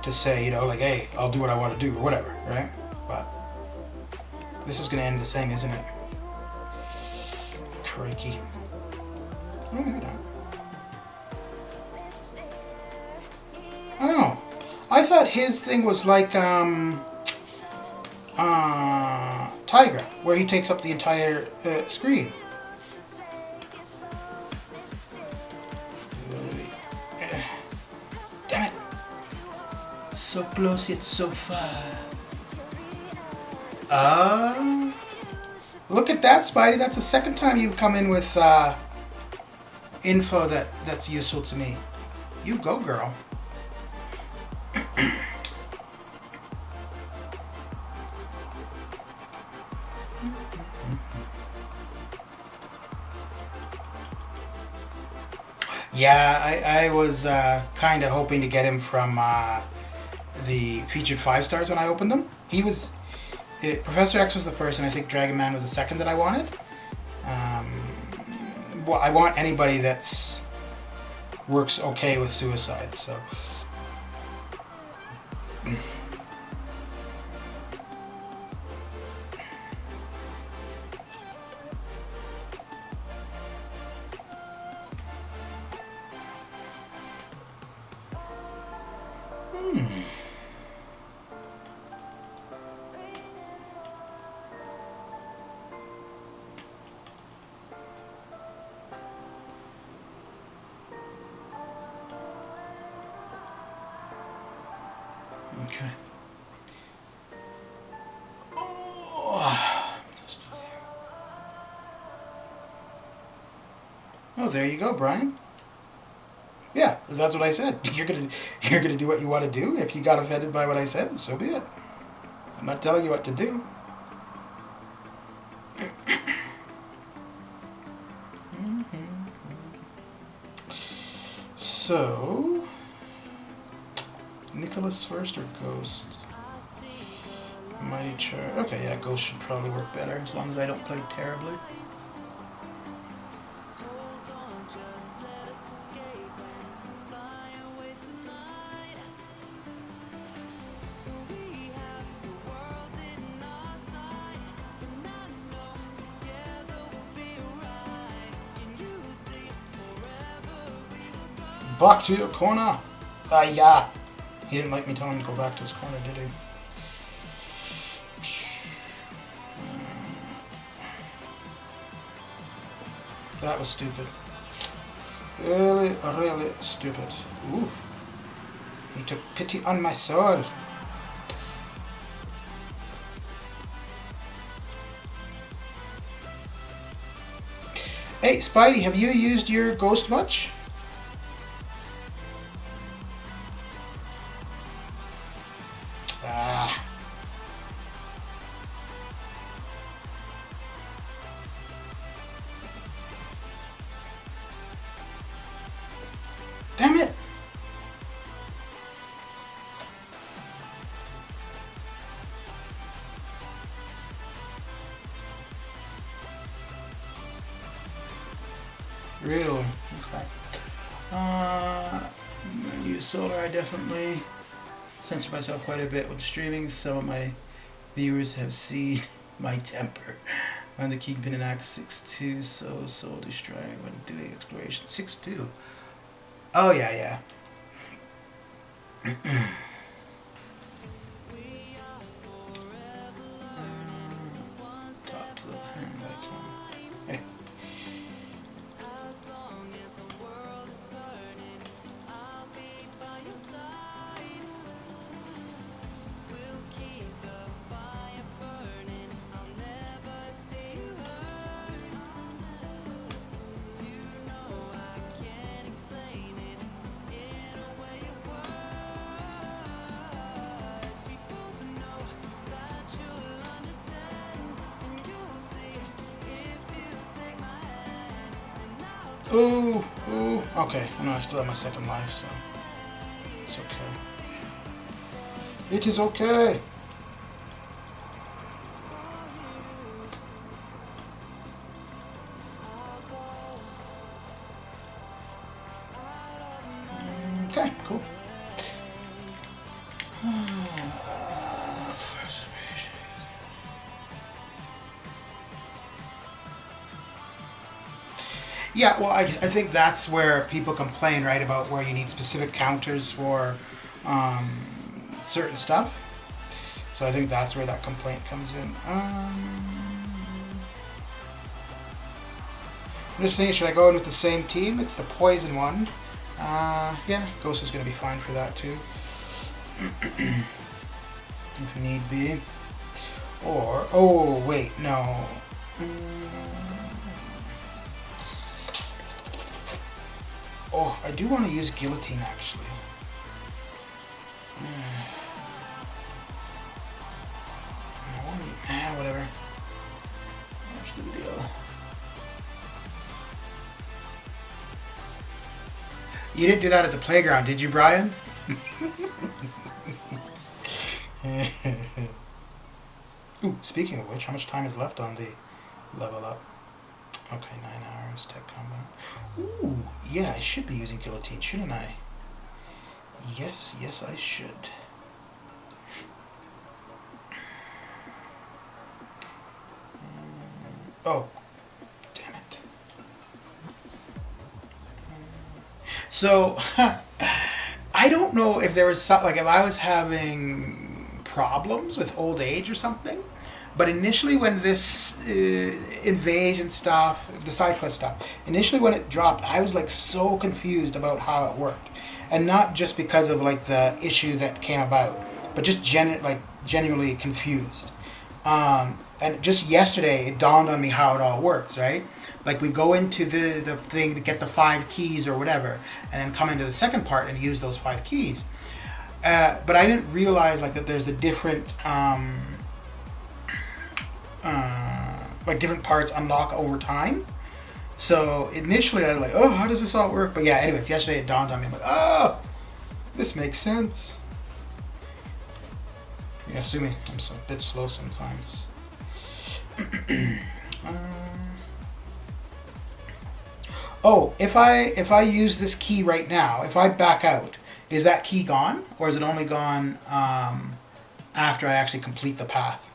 S1: to say, you know, like, hey, I'll do what I want to do, or whatever, right? But this is going to end the same, isn't it? crikey. Oh, look at that. Oh, I thought his thing was like Tiger, where he takes up the entire screen. Damn it! So close yet so far. Look at that, Spidey. That's the second time you've come in with info that's useful to me. You go, girl. Yeah, I was kind of hoping to get him from the featured 5 stars when I opened them. Professor X was the first, and I think Dragon Man was the second that I wanted. Well, I want anybody that's works okay with suicide, so. Okay. Oh, there you go, Brian. Yeah, that's what I said. You're gonna do what you want to do. If you got offended by what I said, so be it. I'm not telling you what to do. So, Nicholas first or Ghost? Mighty Char. Okay, yeah, Ghost should probably work better as long as I don't play terribly. Back to your corner. Yeah. He didn't like me telling him to go back to his corner, did he? That was stupid. Really, really stupid. Ooh. He took pity on my soul. Hey, Spidey, have you used your ghost much? Damn it! Really? Okay. Use solar. I definitely censor myself quite a bit with streaming. Some of my viewers have seen my temper. I'm the Kingpin in Act 6-2, so soul destroying when doing exploration. 6-2. Oh yeah. Top to the hand icon. Hey. Ooh, okay. I know I still have my second life, so it's okay. It is okay. Okay, cool. Yeah, well, I think that's where people complain, right, about where you need specific counters for um, certain stuff. So I think that's where that complaint comes in. I'm just thinking, should I go in with the same team? It's the poison one. Yeah, Ghost is going to be fine for that too. If need be. Or, oh, wait, no. Oh, I do want to use Guillotine, actually. Whatever. What's the deal? You didn't do that at the playground, did you, Brian? Ooh, speaking of which, how much time is left on the level up? Okay, 9 hours, tech combat. Ooh, yeah, I should be using Guillotine, shouldn't I? Yes, I should. Oh, damn it. So, I don't know if there was something, like if I was having problems with old age or something, but initially when this invasion stuff, the side quest stuff, initially when it dropped, I was like so confused about how it worked. And not just because of like the issue that came about, but just genuinely confused. And just yesterday, it dawned on me how it all works, right? Like we go into the thing to get the 5 keys or whatever, and then come into the second part and use those 5 keys. But I didn't realize like that there's the different like different parts unlock over time. So initially I was like, oh, how does this all work? But yeah, anyways, yesterday it dawned on me. I'm like, oh, this makes sense. Yeah, assuming I'm a bit slow sometimes. Oh, if I use this key right now, if I back out, is that key gone, or is it only gone after I actually complete the path?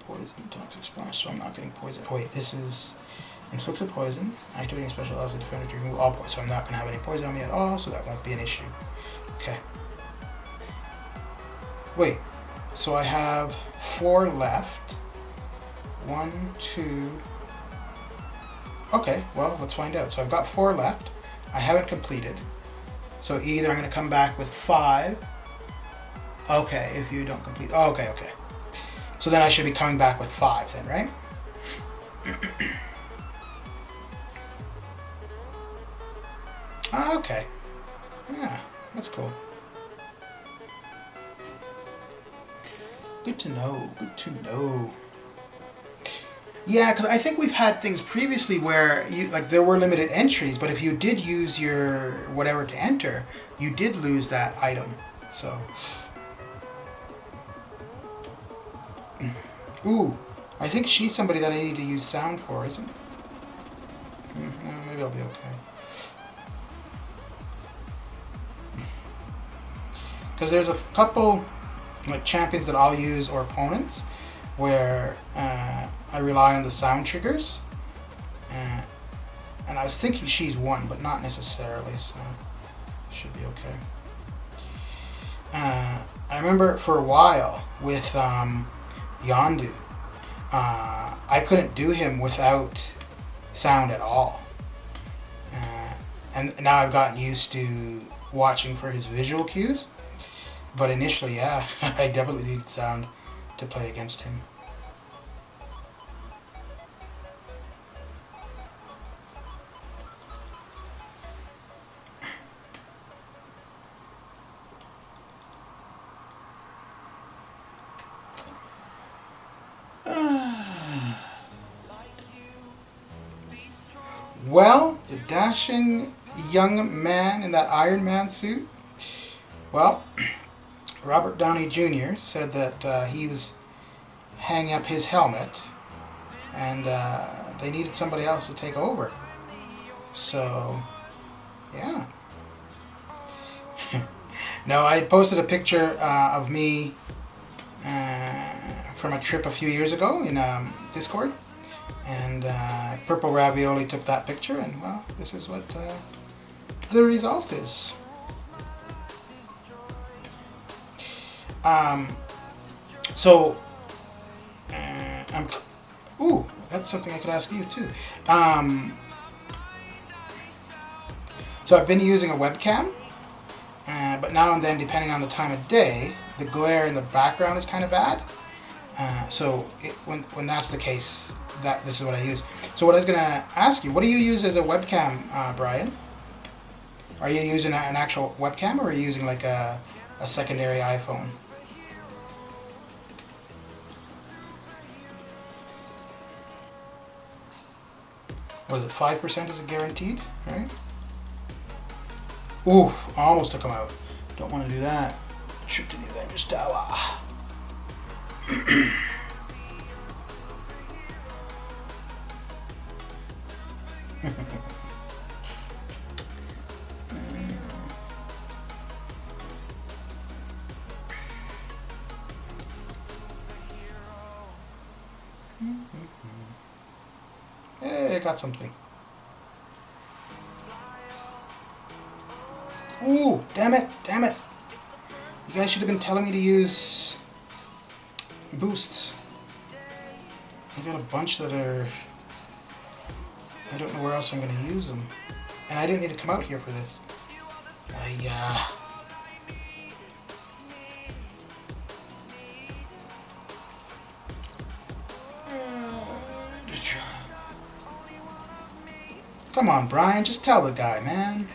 S1: Poison, toxic splash, so I'm not getting poison. Oh wait, this is inflicts a poison. Activating special allows the defender to remove all poison, so I'm not going to have any poison on me at all, so that won't be an issue. Okay. Wait, so I have 4 left. 1, 2. Okay, well, let's find out. So I've got 4 left. I haven't completed. So either I'm going to come back with 5. Okay, if you don't complete. Oh, okay. So then I should be coming back with 5 then, right? Okay. Yeah, that's cool. Good to know. Yeah, because I think we've had things previously where there were limited entries, but if you did use your whatever to enter, you did lose that item. So, ooh, I think she's somebody that I need to use sound for, isn't it? Maybe I'll be okay. Because there's a couple like champions that I'll use or opponents where I rely on the sound triggers, and I was thinking she's one, but not necessarily, so should be okay. I remember for a while with Yondu, I couldn't do him without sound at all, and now I've gotten used to watching for his visual cues. But initially, yeah, I definitely needed sound to play against him. Well, the dashing young man in that Iron Man suit. Well, Robert Downey Jr. said that he was hanging up his helmet and they needed somebody else to take over. So, yeah. No, I posted a picture of me from a trip a few years ago in Discord, And Purple Ravioli took that picture, and well, this is what the result is. Ooh, that's something I could ask you too. So I've been using a webcam, but now and then, depending on the time of day, the glare in the background is kind of bad. When that's the case, this is what I use. So what I was going to ask you, what do you use as a webcam, Brian? Are you using an actual webcam, or are you using like a secondary iPhone? Was it 5% is it guaranteed, right? Oof, almost took them out. Don't want to do that. Trip to the Avengers Tower. Hey, I got something. Ooh, damn it. You guys should have been telling me to use boosts. I got a bunch that are... I don't know where else I'm going to use them. And I didn't need to come out here for this. Come on, Brian, just tell the guy, man.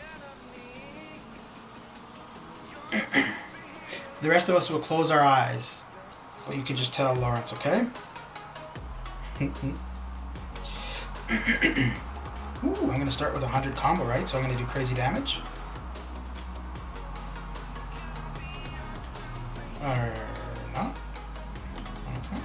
S1: The rest of us will close our eyes. But you can just tell Lawrence, okay? Ooh, I'm going to start with 100 combo, right? So I'm going to do crazy damage. Or not? Okay.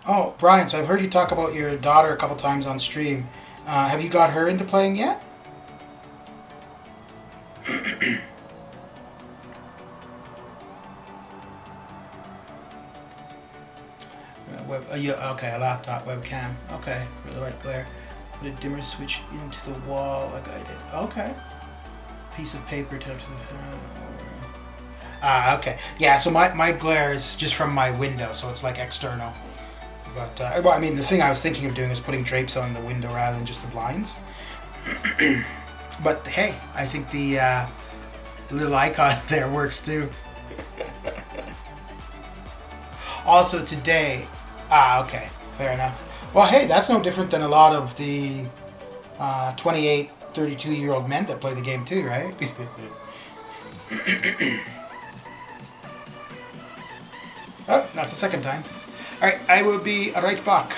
S1: Oh, Brian, so I've heard you talk about your daughter a couple times on stream. Have you got her into playing yet? Okay, a laptop webcam. Okay, for the right glare. Put a dimmer switch into the wall like I did. Okay. Piece of paper to the... okay. Yeah, so my glare is just from my window, so it's like external. But, well, I mean, the thing I was thinking of doing is putting drapes on the window rather than just the blinds. But, hey, I think the little icon there works too. Also today... okay. Fair enough. Well, hey, that's no different than a lot of the 28, 32-year-old men that play the game too, right? Oh, that's the second time. Alright, I will be right back.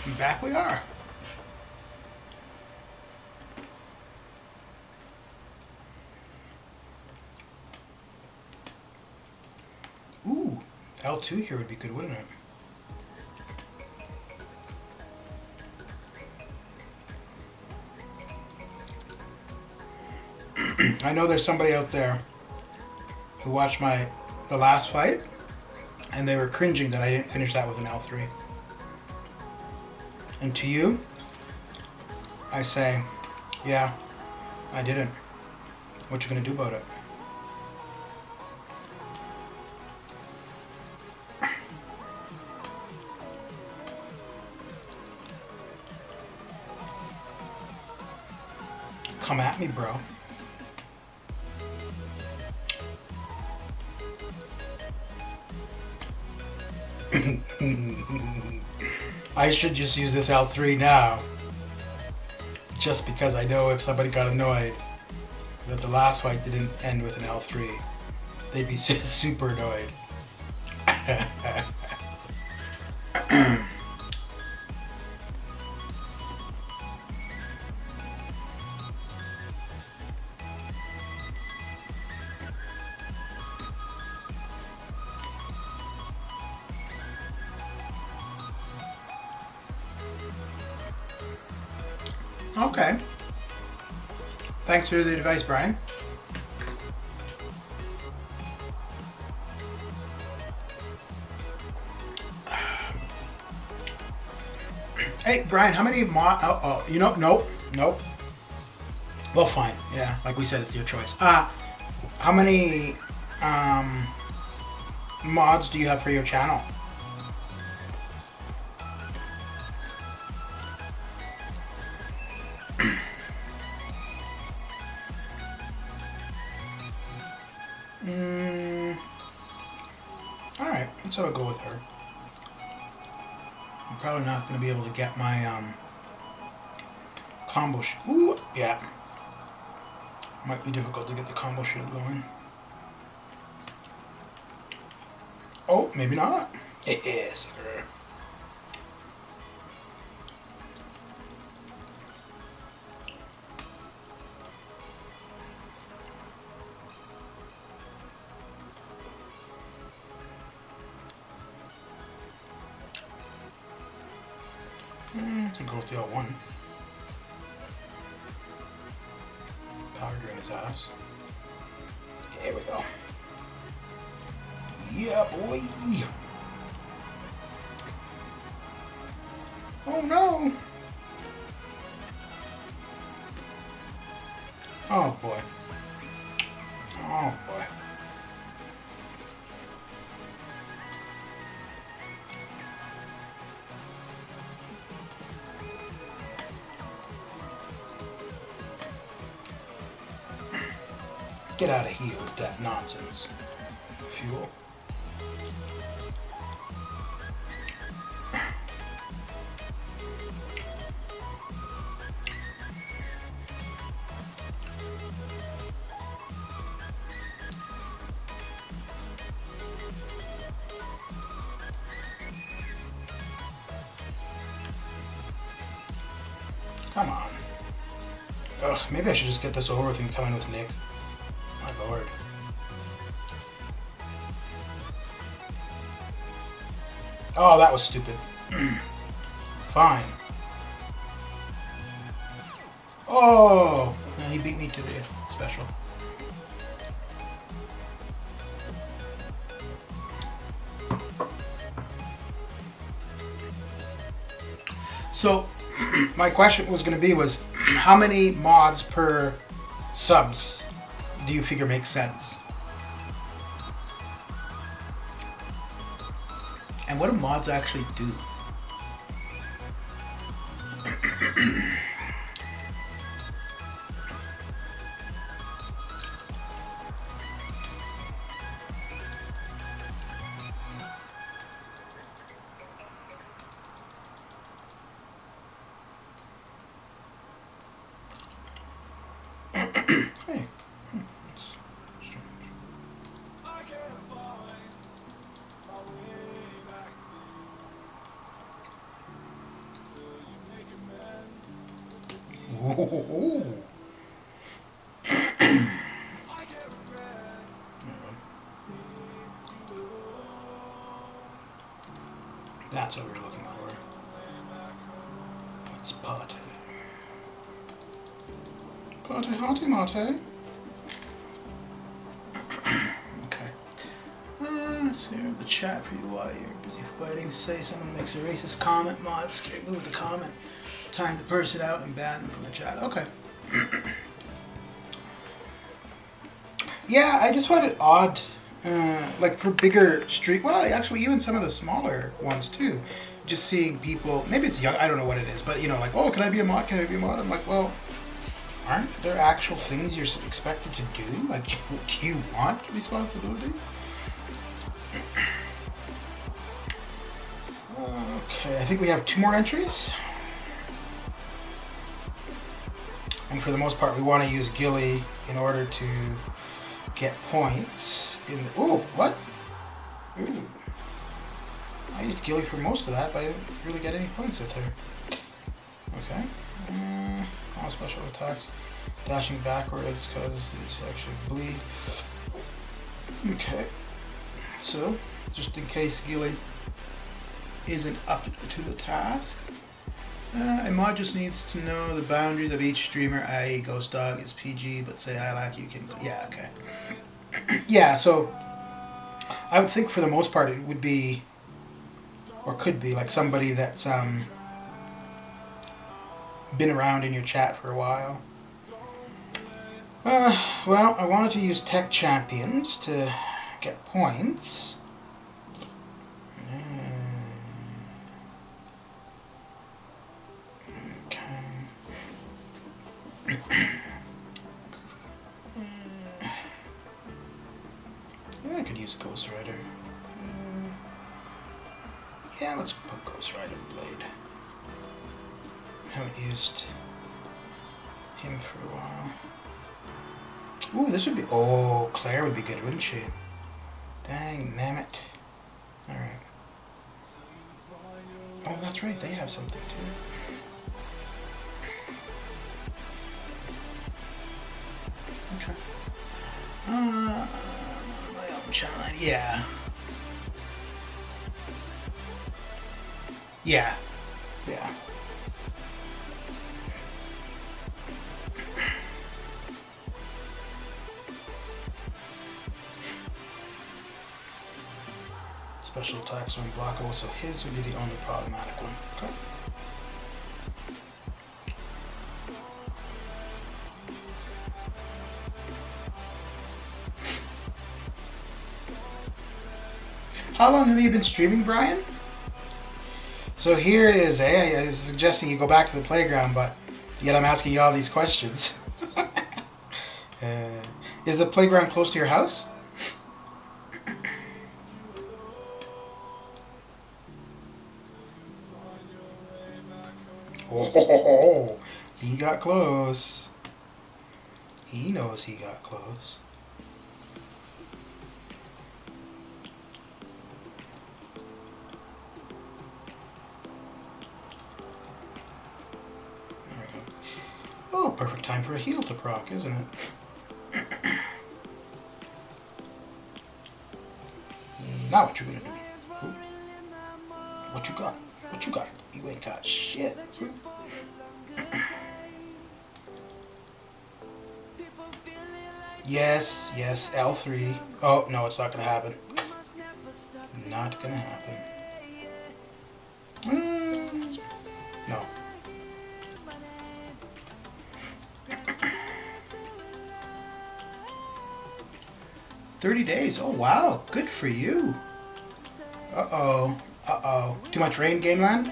S1: And back we are. Ooh, L2 here would be good, wouldn't it? I know there's somebody out there who watched the last fight, and they were cringing that I didn't finish that with an L3. And to you, I say, yeah, I didn't. What you gonna do about it? Come at me, bro. I should just use this L3 now. Just because I know if somebody got annoyed that the last fight didn't end with an L3, they'd be super annoyed. Okay. Thanks for the advice, Brian. Hey, Brian, how many you know, nope. Well, fine. Yeah, like we said, it's your choice. How many mods do you have for your channel? Alright, let's have a go with her. I'm probably not going to be able to get my combo shield. Ooh, yeah. Might be difficult to get the combo shield going. Oh, maybe not. Yes, sir. I can go with the L1. Power drain his ass. Here we go. Yeah, boy. Oh no. Oh boy. Oh boy. Get out of here with that nonsense. Fuel. Come on. Ugh, maybe I should just get this over with and come in with Nick. My lord. Oh, that was stupid. Fine. Oh! And he beat me to the special. So, my question was going to be how many mods per subs do you figure makes sense? And what do mods actually do? Hey. That's strange. Ooh. That's what we're looking for. Let's party. Party, hearty, mate. Okay. Let's hear the chat for you while you're busy fighting. Say someone makes a racist comment. Mods, move the comment. Time the person out and ban them from the chat. Okay. Yeah, I just find it odd. Like for bigger street, well, actually even some of the smaller ones too. Just seeing people, maybe it's young, I don't know what it is, but you know, like, oh, can I be a mod? Can I be a mod? I'm like, well, aren't there actual things you're expected to do? Like, do you want responsibility? Okay, I think we have 2 more entries. And for the most part, we want to use Gilly in order to get points. Ooh, what? Ooh. I used Gilly for most of that, but I didn't really get any points with her. Okay. All special attacks. Dashing backwards because it's actually bleed. Okay. So, just in case Gilly isn't up to the task, a mod just needs to know the boundaries of each streamer, i.e. Ghost Dog is PG, but say I like you can... Yeah, okay. Yeah, so I would think for the most part it would be, or could be, like somebody that's been around in your chat for a while. Well, I wanted to use Tech Champions to get points. I could use Ghost Rider. Yeah, let's put Ghost Rider Blade. Haven't used him for a while. Ooh, this would be... Oh, Claire would be good, wouldn't she? Dang, damn it. Alright. Oh, that's right, they have something too. Okay. My own channel, yeah. Yeah. Yeah. Special attacks are unblockable, so his would be the only problematic one. Okay. How long have you been streaming, Brian? So here it is, eh? I was suggesting you go back to the playground, but yet I'm asking you all these questions. Is the playground close to your house? Oh, he got close. He knows he got close. Oh, perfect time for a heal to proc, isn't it? Now what you gonna do? Ooh. What you got? What you got? You ain't got shit. Yes, yes, L3. Oh, no, it's not gonna happen. Not gonna happen. No. 30 days. Oh, wow. Good for you. Uh-oh. Uh-oh. Too much rain, Gameland?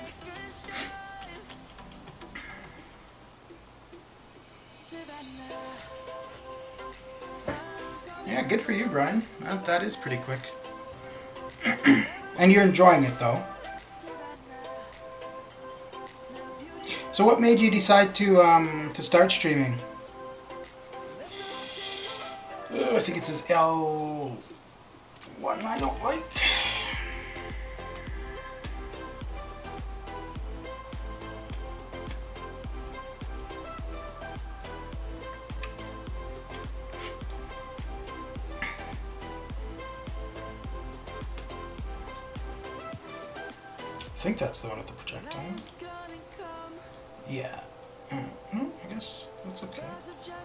S1: Yeah, good for you, Brian. That is pretty quick. And you're enjoying it, though. So what made you decide to start streaming? I think it says L1 I don't like. think that's the one with the projectile. Yeah. No, I guess that's okay.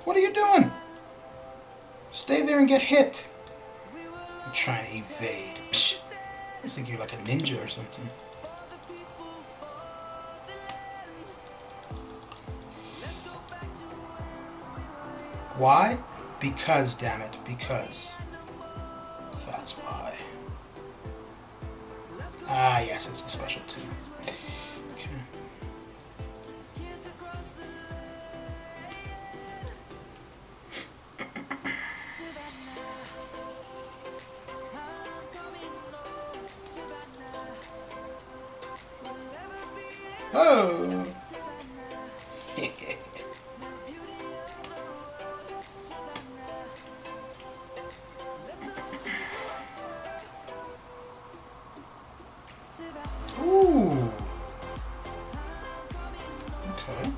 S1: What are you doing? Stay there and get hit. I'm trying to evade. Psh. I think you're like a ninja or something. Why? Because, damn it, because. That's why. Ah, yes, it's the special too. Okay. Oh! Ooh. Okay.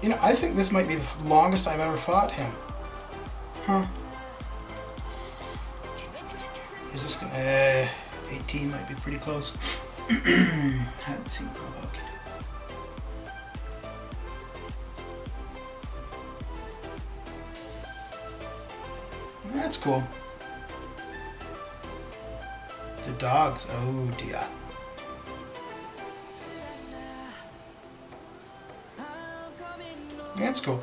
S1: You know, I think this might be the longest I've ever fought him. Huh. Is this gonna... 18 might be pretty close. Hadn't seen provoke. That's cool. The dogs. Oh dear. That's cool.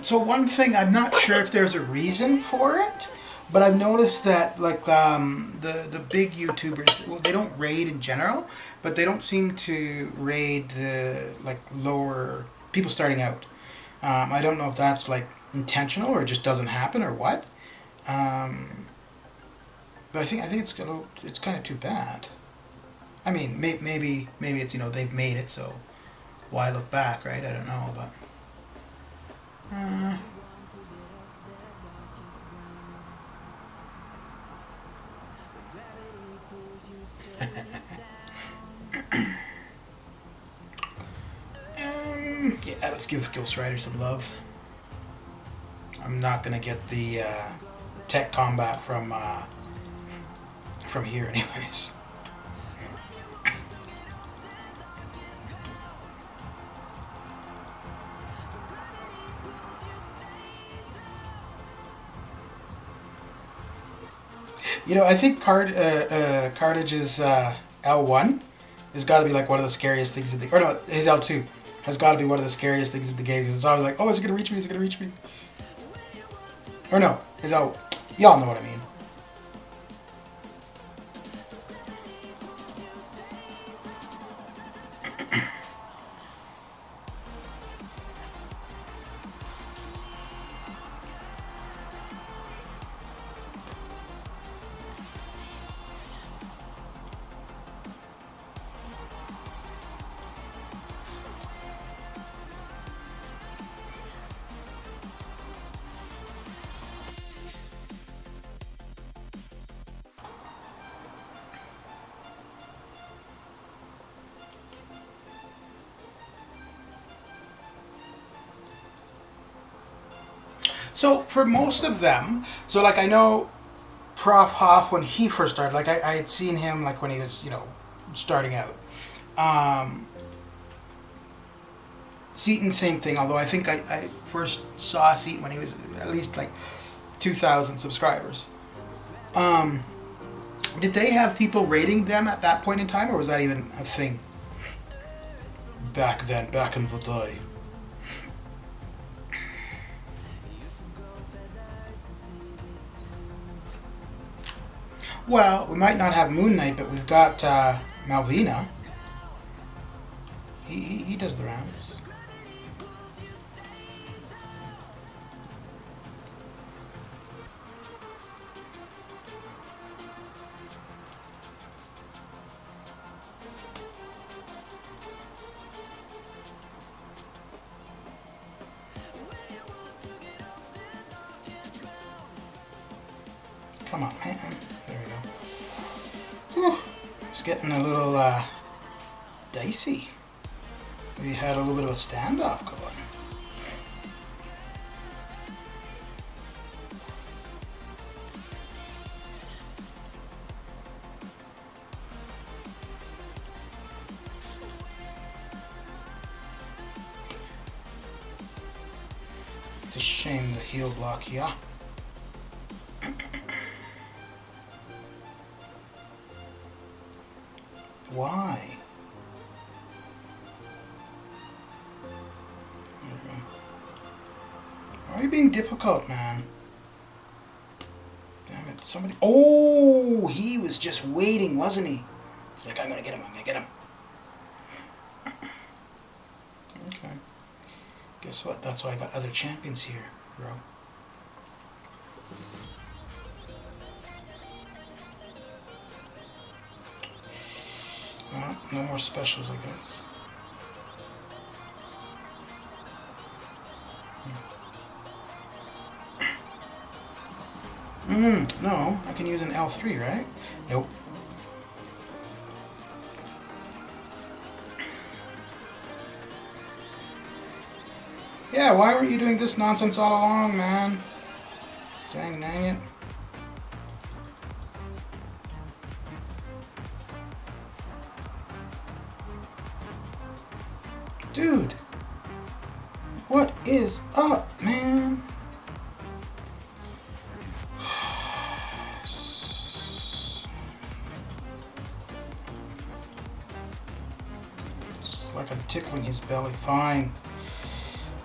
S1: So one thing, I'm not sure if there's a reason for it, but I've noticed that like the big YouTubers, well, they don't raid in general, but they don't seem to raid the like lower people starting out. I don't know if that's like intentional or it just doesn't happen or what. But I think it's kind of too bad. I mean, maybe it's, you know, they've made it, so why look back, right? I don't know, but. Yeah, let's give Ghost Rider some love. I'm not gonna get the tech combat from here, anyways. You know, I think Cartage's L1 has got to be like one of the scariest things in the... Or no, his L2 has got to be one of the scariest things in the game because it's always like, oh, is it going to reach me? Is it going to reach me? Or no, his L... Y'all know what I mean. So for most of them, so like I know Prof Hoff when he first started, like I had seen him like when he was, you know, starting out. Seaton, same thing, although I think I first saw Seaton when he was at least like 2,000 subscribers. Did they have people rating them at that point in time, or was that even a thing? Back then, back in the day. Well, we might not have Moon Knight, but we've got Malvina. He does the rounds. Come on, man. There we go. Whew. It's getting a little dicey. We had a little bit of a standoff going. It's a shame the heal block here. Why? Why are you being difficult, man? Damn it, somebody... Oh, he was just waiting, wasn't he? He's like, I'm gonna get him, I'm gonna get him. Okay. Guess what? That's why I got other champions here, bro. No more specials, I guess. No, I can use an L3, right? Nope. Yeah, why weren't you doing this nonsense all along, man? Dang it. Dude, what is up, man? It's like I'm tickling his belly. Fine.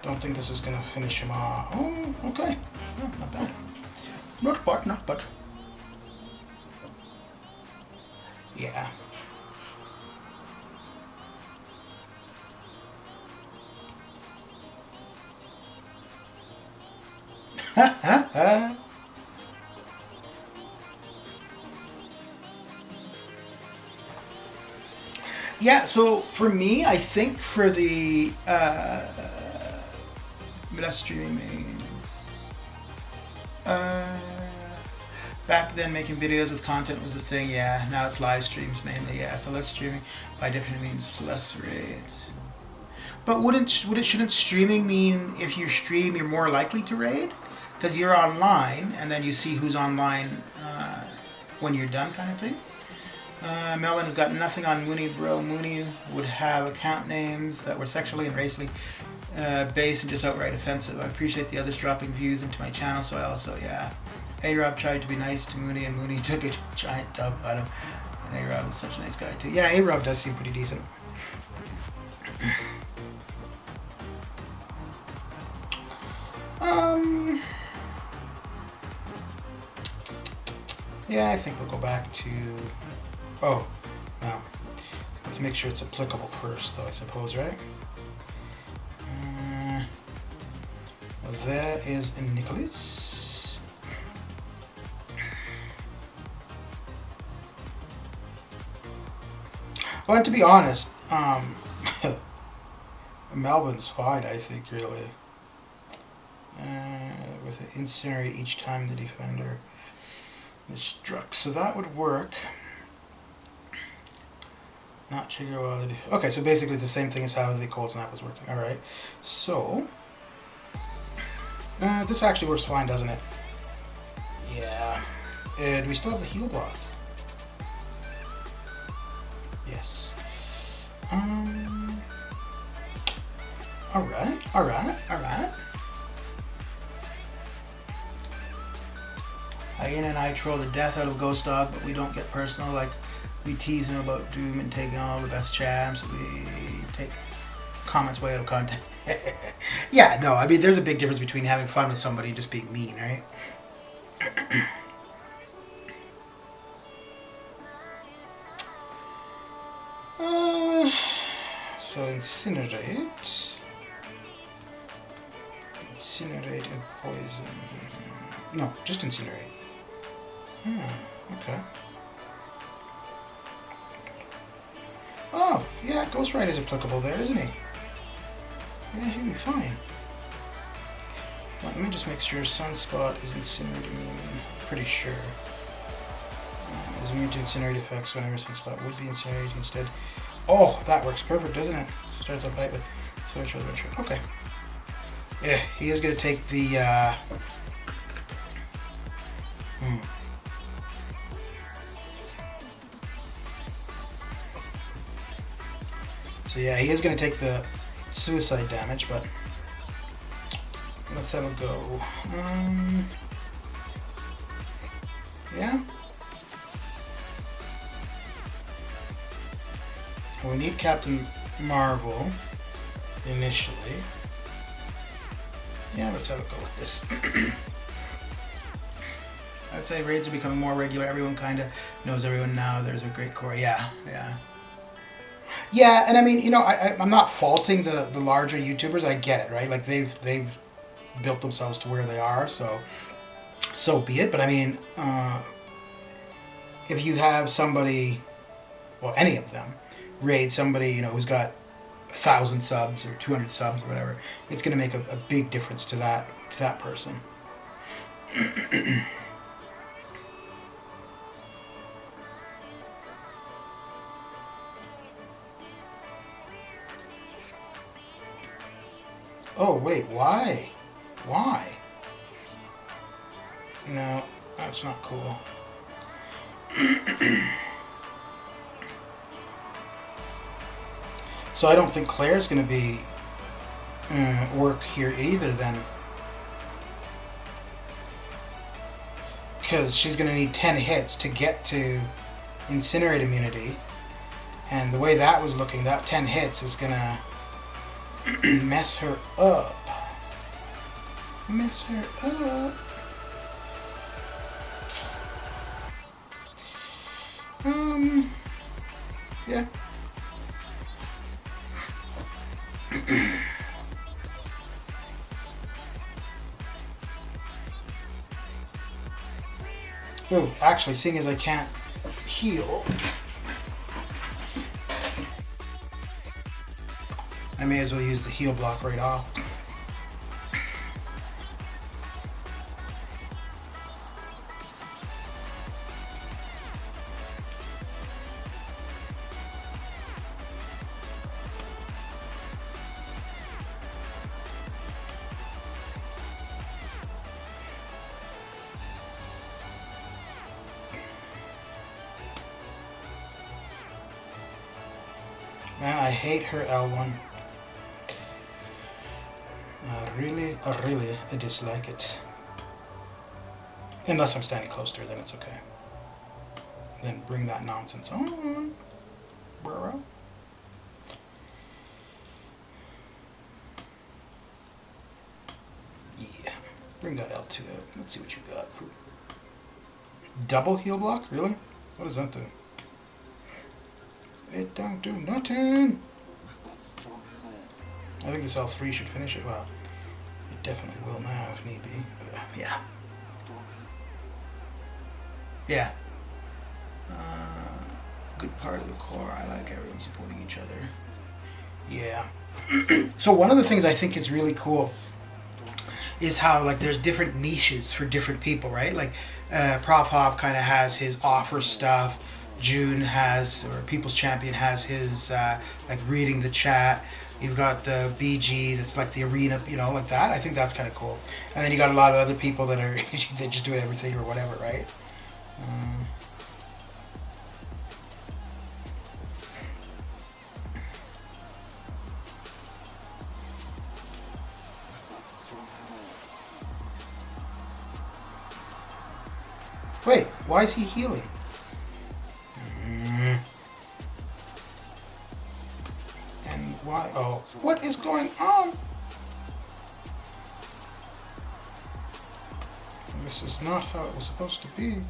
S1: Don't think this is gonna finish him off. Oh, okay. Yeah, not bad. Not bad, not bad. Yeah. Yeah, so for me, I think for the less streaming means back then making videos with content was the thing. Yeah, now it's live streams mainly. Yeah, so less streaming by definition means less raids. But shouldn't streaming mean if you stream you're more likely to raid? Because you're online and then you see who's online when you're done, kind of thing. Melvin has got nothing on Mooney, bro. Mooney would have account names that were sexually and racially based and just outright offensive. I appreciate the others dropping views into my channel, so I also, yeah. A-Rob tried to be nice to Mooney and Mooney took a giant dump on him. And A-Rob is such a nice guy too. Yeah, A-Rob does seem pretty decent. Yeah, I think we'll go back to... Oh, no. Let's make sure it's applicable first, though, I suppose, right? There is Nicholas. Well, and to be honest, Melvin's fine, I think, really. With an incinerate each time the defender is struck. So that would work. Not trigger while the okay, so basically it's the same thing as how the cold snap was working. Alright. So this actually works fine, doesn't it? Yeah. Do we still have the heal block? Yes. Alright. Hyena and I troll the death out of Ghost Dog, but we don't get personal. Like, we tease him about Doom and taking all the best champs. We take comments way out of context. Yeah, no, I mean, there's a big difference between having fun with somebody and just being mean, right? So incinerate. Incinerate and poison. No, just incinerate. Okay. Oh, yeah, Ghost Rider is applicable there, isn't he? Yeah, he'll be fine. Well, let me just make sure Sunspot is incinerating. Pretty sure. Is immune to incinerate effects whenever Sunspot would be incinerated instead. Oh, that works perfect, doesn't it? Starts a fight with Switch Adventure. Okay. Yeah, he is going to take the So yeah, he is going to take the suicide damage, but let's have a go. Yeah. We need Captain Marvel initially. Yeah, let's have a go with this. I'd say raids are becoming more regular. Everyone kind of knows everyone now. There's a great core. Yeah, yeah. Yeah, and I mean, you know, I'm not faulting the larger YouTubers. I get it, right? Like they've built themselves to where they are, so be it. But I mean, if you have somebody, well, any of them, raid somebody, you know, who's got 1,000 subs or 200 subs or whatever, it's going to make a big difference to that person. Oh wait, why? Why? No, that's not cool. So I don't think Claire's going to be work here either then. Because she's going to need 10 hits to get to Incinerate immunity. And the way that was looking, that 10 hits is going to mess her up. Mess her up. Yeah. Oh, actually, seeing as I can't heal, I may as well use the heal block right off. Man, I hate her L1. I dislike it. Unless I'm standing close to her, then it's okay. Then bring that nonsense on, bro. Yeah, bring that L2 out. Let's see what you got. Double heal block? Really? What does that do? It don't do nothing. I think this L3 should finish it. Well, it definitely will now if need be. Yeah. Yeah. Good part of the core. I like everyone supporting each other. Yeah. So one of the things I think is really cool is how like there's different niches for different people, right? Like Prof Hop kind of has his offer stuff. June has, or People's Champion has his like reading the chat. You've got the BG that's like the arena, you know, like that. I think that's kind of cool. And then you got a lot of other people that are they just do everything or whatever, right? Wait, why is he healing? And why? Oh, what is going on? This is not how it was supposed to be.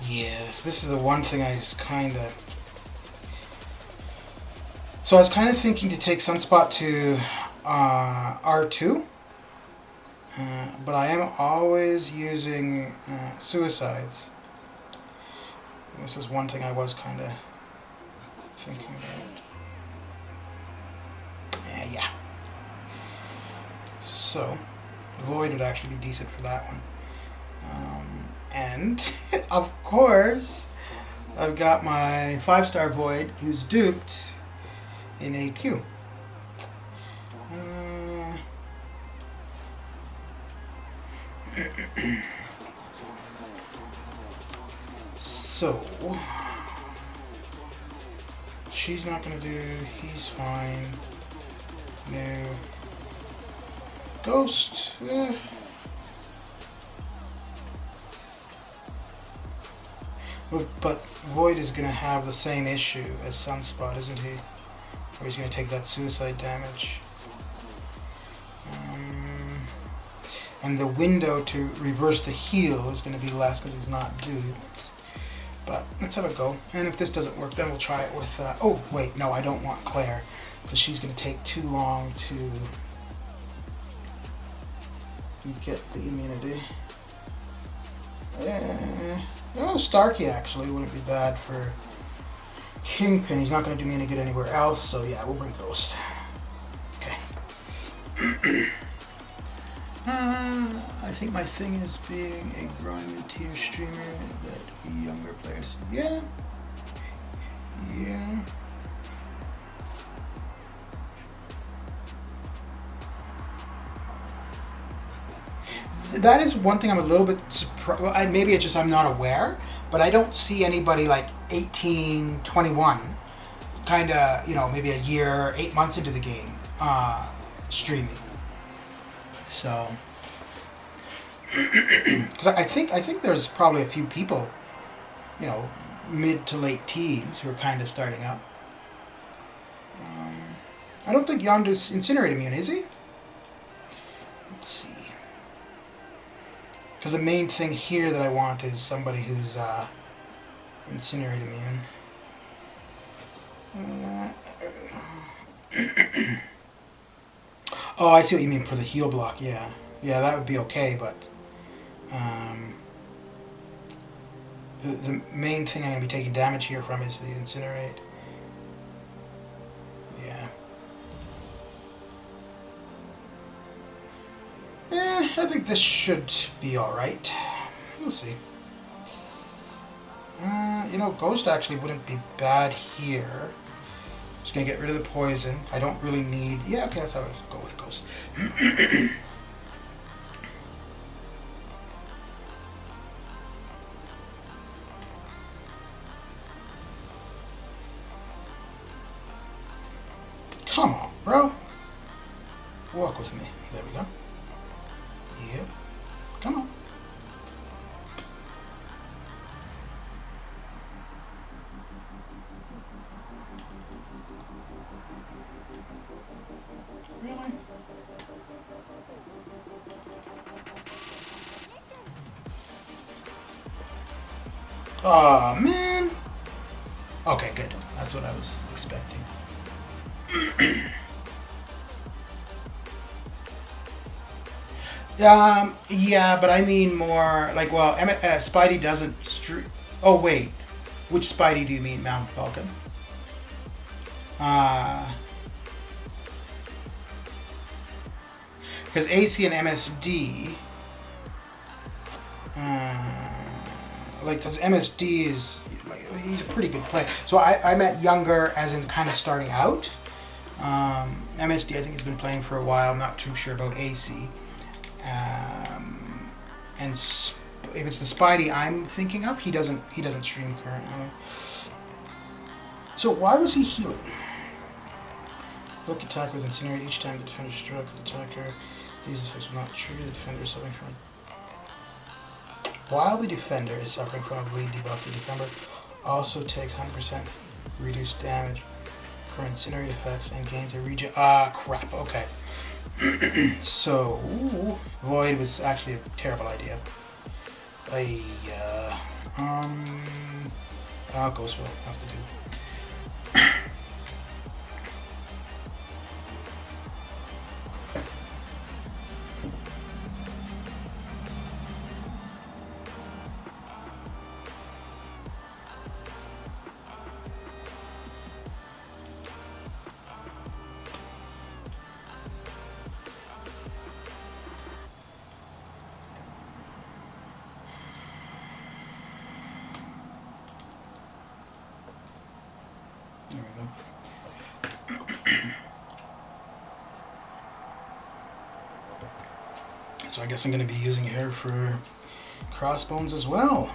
S1: Yes, this is the one thing I was kind of... So I was kind of thinking to take Sunspot to R2, but I am always using Suicides. This is one thing I was kind of thinking about. Yeah. So, Void would actually be decent for that one. And, of course, I've got my 5-star Void who's duped in AQ. So she's not gonna do. He's fine. No. Ghost. But Void is gonna have the same issue as Sunspot, isn't he? Or he's gonna take that suicide damage. And the window to reverse the heal is gonna be less because he's not duped. But let's have a go. And if this doesn't work, then we'll try it with... oh, wait, no, I don't want Claire. Because she's going to take too long to get the immunity. Oh, Starkey actually wouldn't be bad for Kingpin. He's not going to do me any good anywhere else, so yeah, we'll bring Ghost. Okay. I think my thing is being a growing mid-tier streamer that younger players... Yeah. Yeah. That is one thing I'm a little bit surprised. Well, maybe it's just I'm not aware, but I don't see anybody like 18, 21, kind of, you know, maybe a year, 8 months into the game, streaming. So, because I think there's probably a few people, you know, mid to late teens who are kind of starting up. I don't think Yondu's Incinerate immune, is he? Let's see. Because the main thing here that I want is somebody who's Incinerate immune. Oh, I see what you mean for the heal block, yeah. Yeah, that would be okay, but the main thing I'm going to be taking damage here from is the Incinerate. Yeah. I think this should be alright. We'll see. You know, Ghost actually wouldn't be bad here. Just gonna get rid of the poison. I don't really need... Yeah, okay, that's how I go with Ghost. Come on, bro. Walk with me. There we go. Yep. Come on. Really? Oh, man. Okay, good. That's what I was expecting. Yeah, but I mean more like, well, Spidey doesn't oh, wait. Which Spidey do you mean, Mount Falcon? Because AC and MSD, like, because MSD is, like, he's a pretty good player. So I meant younger as in kind of starting out. MSD I think has been playing for a while. I'm not too sure about AC. And if it's the Spidey I'm thinking of, he doesn't stream currently. So why was he healing? Look, attacker with Incinerate each time the defender struck the attacker. These effects will not trigger the defender is suffering from. While the defender is suffering from a bleed debuff, the defender also takes 100% reduced damage for Incinerate effects and gains a regen. Crap. Okay. So, Void was actually a terrible idea. Ghost will have to do. There we go. So I guess I'm going to be using her for crossbones as well.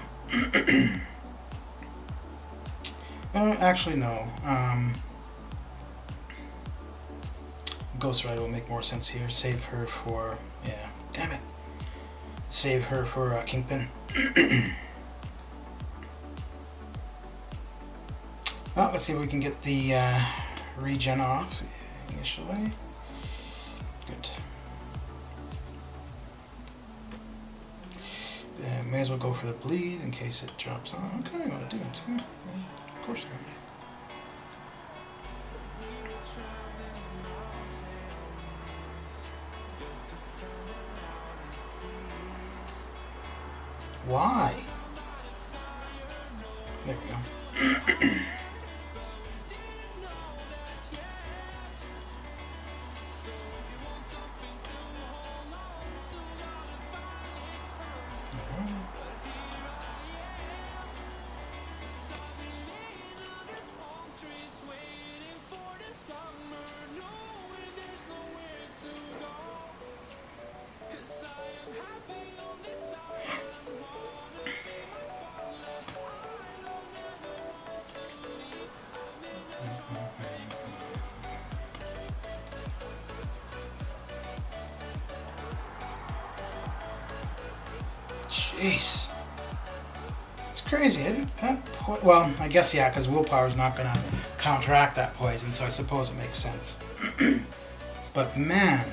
S1: Actually, no. Ghost Rider will make more sense here. Save her for... yeah, damn it. Save her for Kingpin. Well, let's see if we can get the regen off initially. Good. May as well go for the bleed in case it drops on. Okay, well, I do it too. Of course not. Why? There we go. Jeez. It's crazy, isn't it? Well, I guess, yeah, because willpower is not going to counteract that poison, so I suppose it makes sense. But man,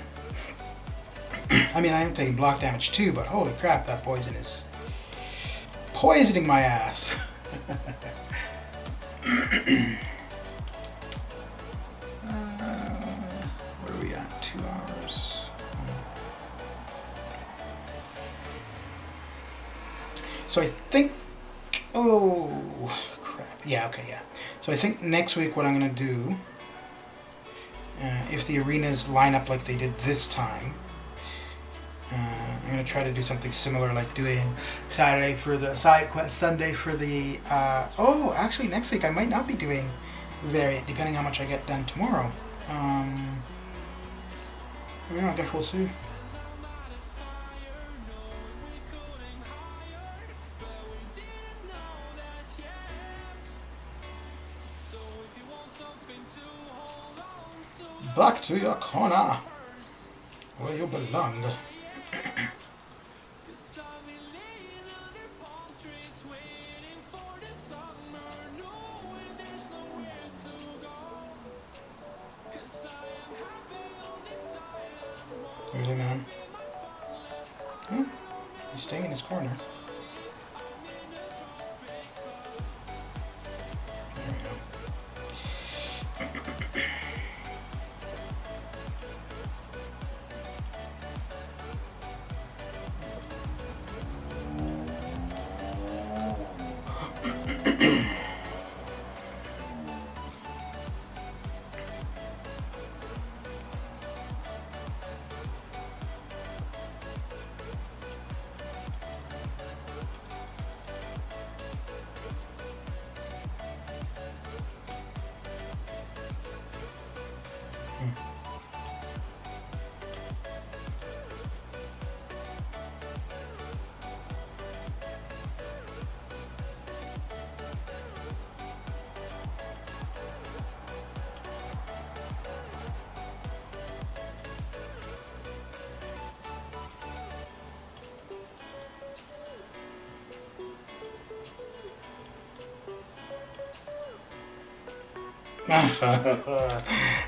S1: I mean, I am taking block damage too, but holy crap, that poison is poisoning my ass. What are we at? 2 hours. So I think, oh crap, yeah, okay, yeah. So I think next week what I'm going to do, if the arenas line up like they did this time, I'm going to try to do something similar, like doing Saturday for the side quest, Sunday for the, oh, actually next week I might not be doing Variant, depending how much I get done tomorrow. Yeah, I guess we'll see. Back to your corner, where you belong. Really, man? Hmm? He's staying in his corner. There we go.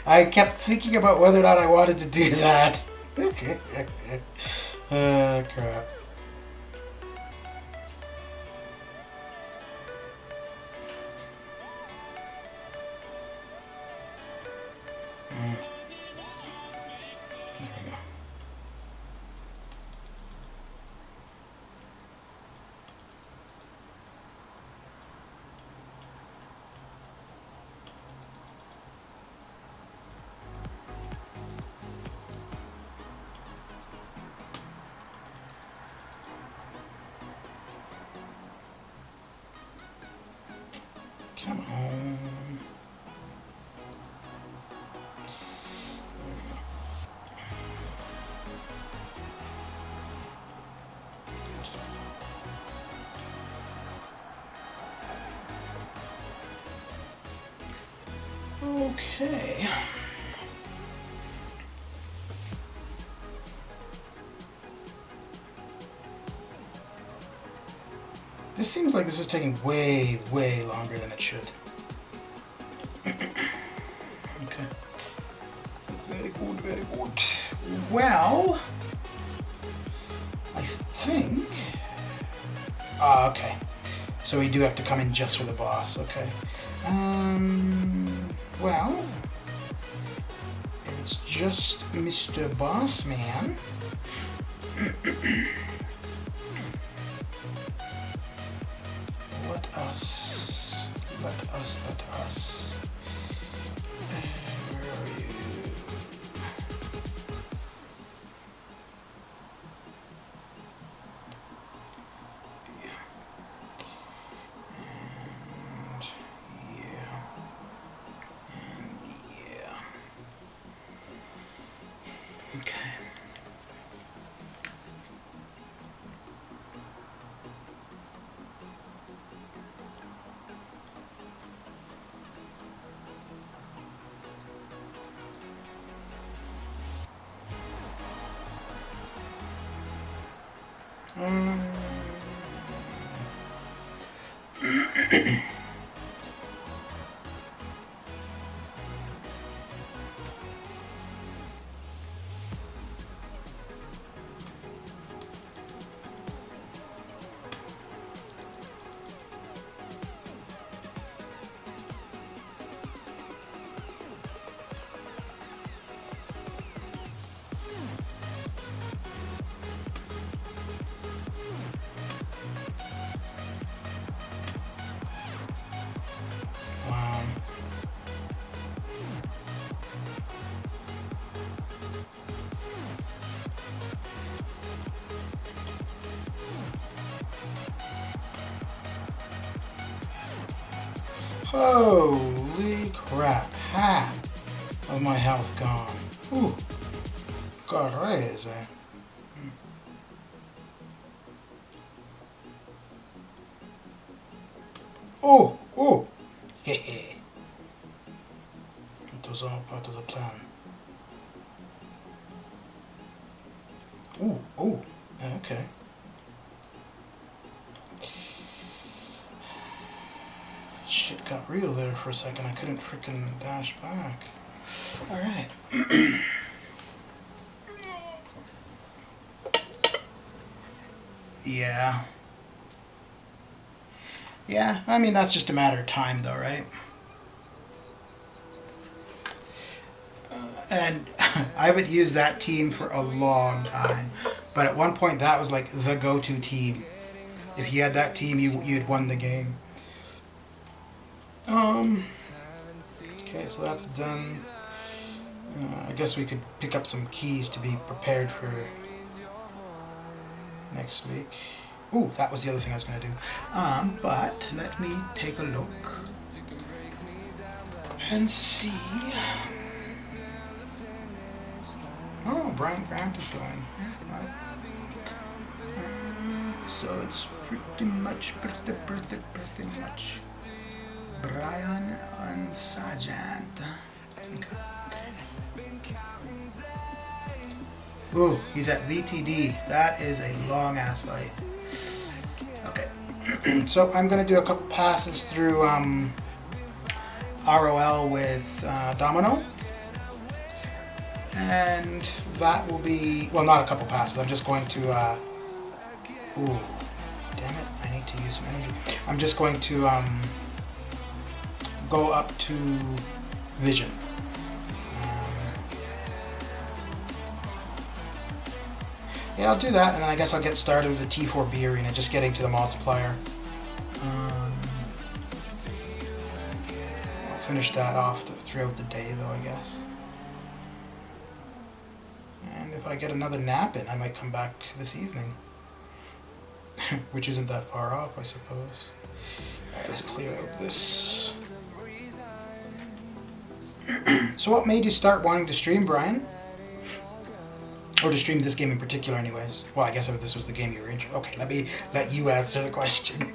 S1: I kept thinking about whether or not I wanted to do that. Crap. There we go. Come on. Okay. This seems like this is taking way, way longer than it should. Okay. Very good, very good. Well, I think... okay. So we do have to come in just for the boss, okay. Well, it's just Mr. Bossman. Let us. Where are you? Okay. Holy crap, half of my health gone. Ooh, crazy. Oh, hehe. It was all part of the plan. Ooh, okay. Shit got real there for a second. I couldn't freaking dash back. Alright. Yeah. Yeah, I mean, that's just a matter of time though, right? And I would use that team for a long time. But at one point, that was like the go-to team. If you had that team, you'd won the game. Okay, so that's done. I guess we could pick up some keys to be prepared for next week. Ooh, that was the other thing I was going to do. But let me take a look and see. Oh, Brian Grant is going. So it's pretty much Brian and Sergeant. Okay. Ooh, he's at VTD. That is a long ass fight. Okay. So I'm gonna do a couple passes through ROL with Domino. And that will be, well, not a couple passes. I'm just going to, ooh, damn it, I need to use some energy. I'm just going to go up to Vision. Yeah, I'll do that, and then I guess I'll get started with the T4B Arena, just getting to the multiplier. I'll finish that off throughout the day, though, I guess. And if I get another nap in, I might come back this evening. Which isn't that far off, I suppose. Alright, let's clear out this. So what made you start wanting to stream, Brian? Or to stream this game in particular, anyways. Well, I guess if this was the game you were interested in. Okay, let me let you answer the question.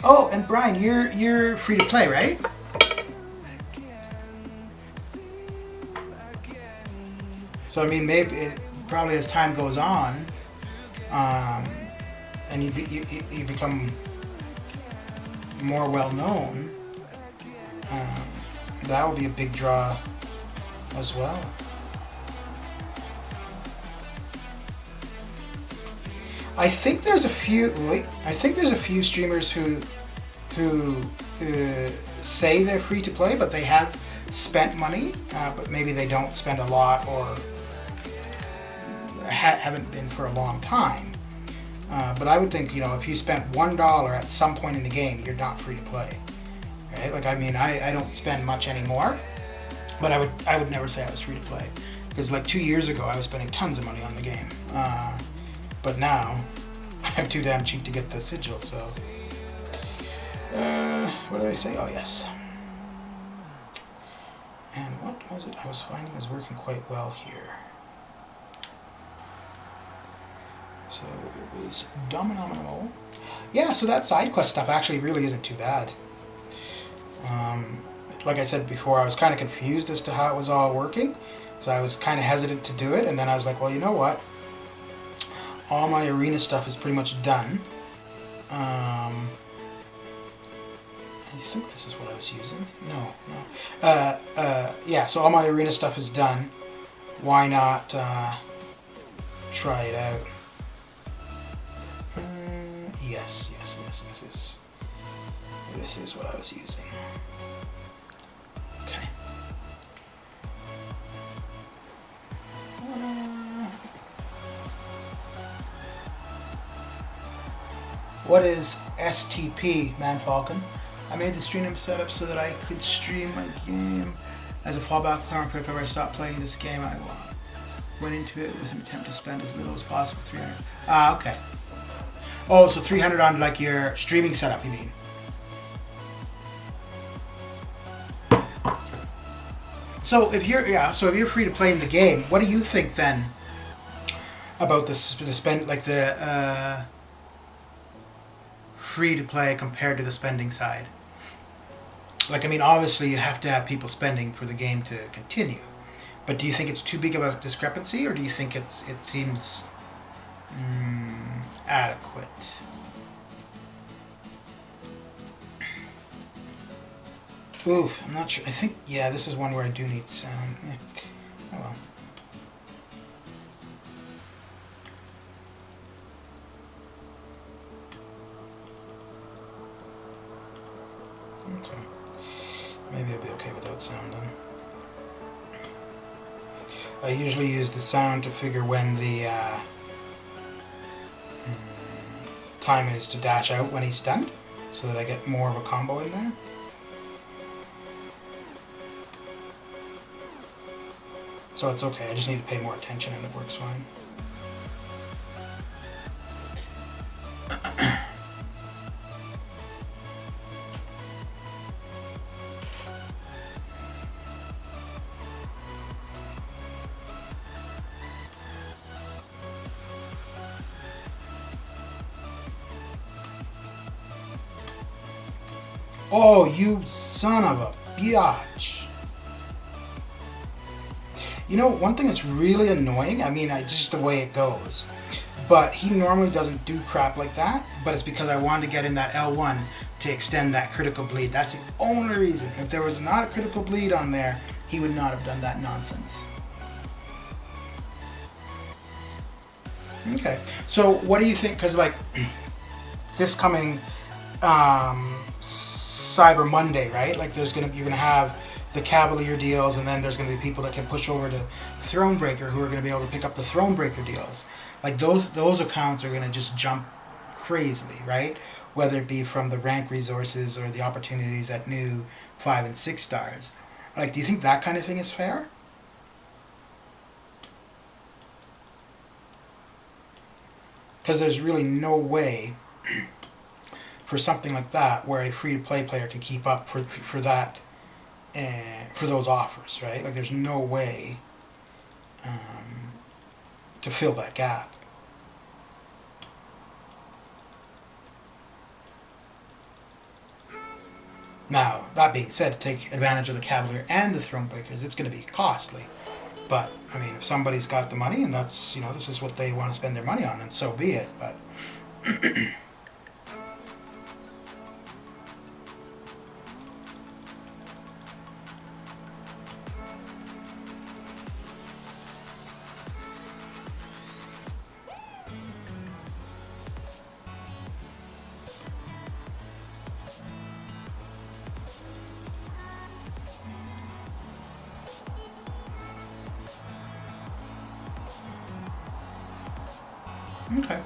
S1: Oh, and Brian, you're free to play, right? So I mean, maybe probably as time goes on, and you become more well known, that will be a big draw as well. I think there's a few. Wait, I think there's a few streamers who say they're free to play, but they have spent money, but maybe they don't spend a lot or haven't been for a long time. But I would think, if you spent $1 at some point in the game, you're not free to play, right? Like, I mean, I don't spend much anymore, but I would never say I was free to play, because like 2 years ago I was spending tons of money on the game, but now I'm too damn cheap to get the sigil. So what did I say? Oh yes. And what was it I was finding was working quite well here? So it was Dominominal. Yeah, so that side quest stuff actually really isn't too bad. Like I said before, I was kind of confused as to how it was all working, so I was kind of hesitant to do it, and then I was like, well, you know what? All my arena stuff is pretty much done. I think this is what I was using. No. Yeah, so all my arena stuff is done. Why not try it out? Yes, this is what I was using. Okay. What is STP, Man Falcon? I made the stream setup so that I could stream my game as a fallback plan if I stopped playing this game. I went into it with an attempt to spend as little as possible, 300. Okay. Oh, so 300 on like your streaming setup, you mean? So if you're free to play in the game, what do you think then about the spend, like the free to play compared to the spending side? Like, I mean, obviously you have to have people spending for the game to continue, but do you think it's too big of a discrepancy, or do you think it seems adequate? Oof, I'm not sure. I think, yeah, this is one where I do need sound. Oh well. Okay. Maybe I'll be okay without sound then. I usually use the sound to figure when the time is to dash out when he's stunned, so that I get more of a combo in there. So it's okay, I just need to pay more attention and it works fine. Oh, you son of a biatch. You know, one thing that's really annoying, I mean, just the way it goes, but he normally doesn't do crap like that, but it's because I wanted to get in that L1 to extend that critical bleed. That's the only reason. If there was not a critical bleed on there, he would not have done that nonsense. Okay, so what do you think, because like, this coming Cyber Monday, right? Like you're gonna have the Cavalier deals, and then there's going to be people that can push over to Thronebreaker who are going to be able to pick up the Thronebreaker deals. Like those accounts are going to just jump crazily, right? Whether it be from the rank resources or the opportunities at new 5 and 6 stars. Like, do you think that kind of thing is fair? Because there's really no way for something like that where a free-to-play player can keep up for that. For those offers, right? Like, there's no way to fill that gap. Now, that being said, to take advantage of the Cavalier and the Thronebreakers, it's going to be costly. But, I mean, if somebody's got the money and that's, you know, this is what they want to spend their money on, then so be it. But okay.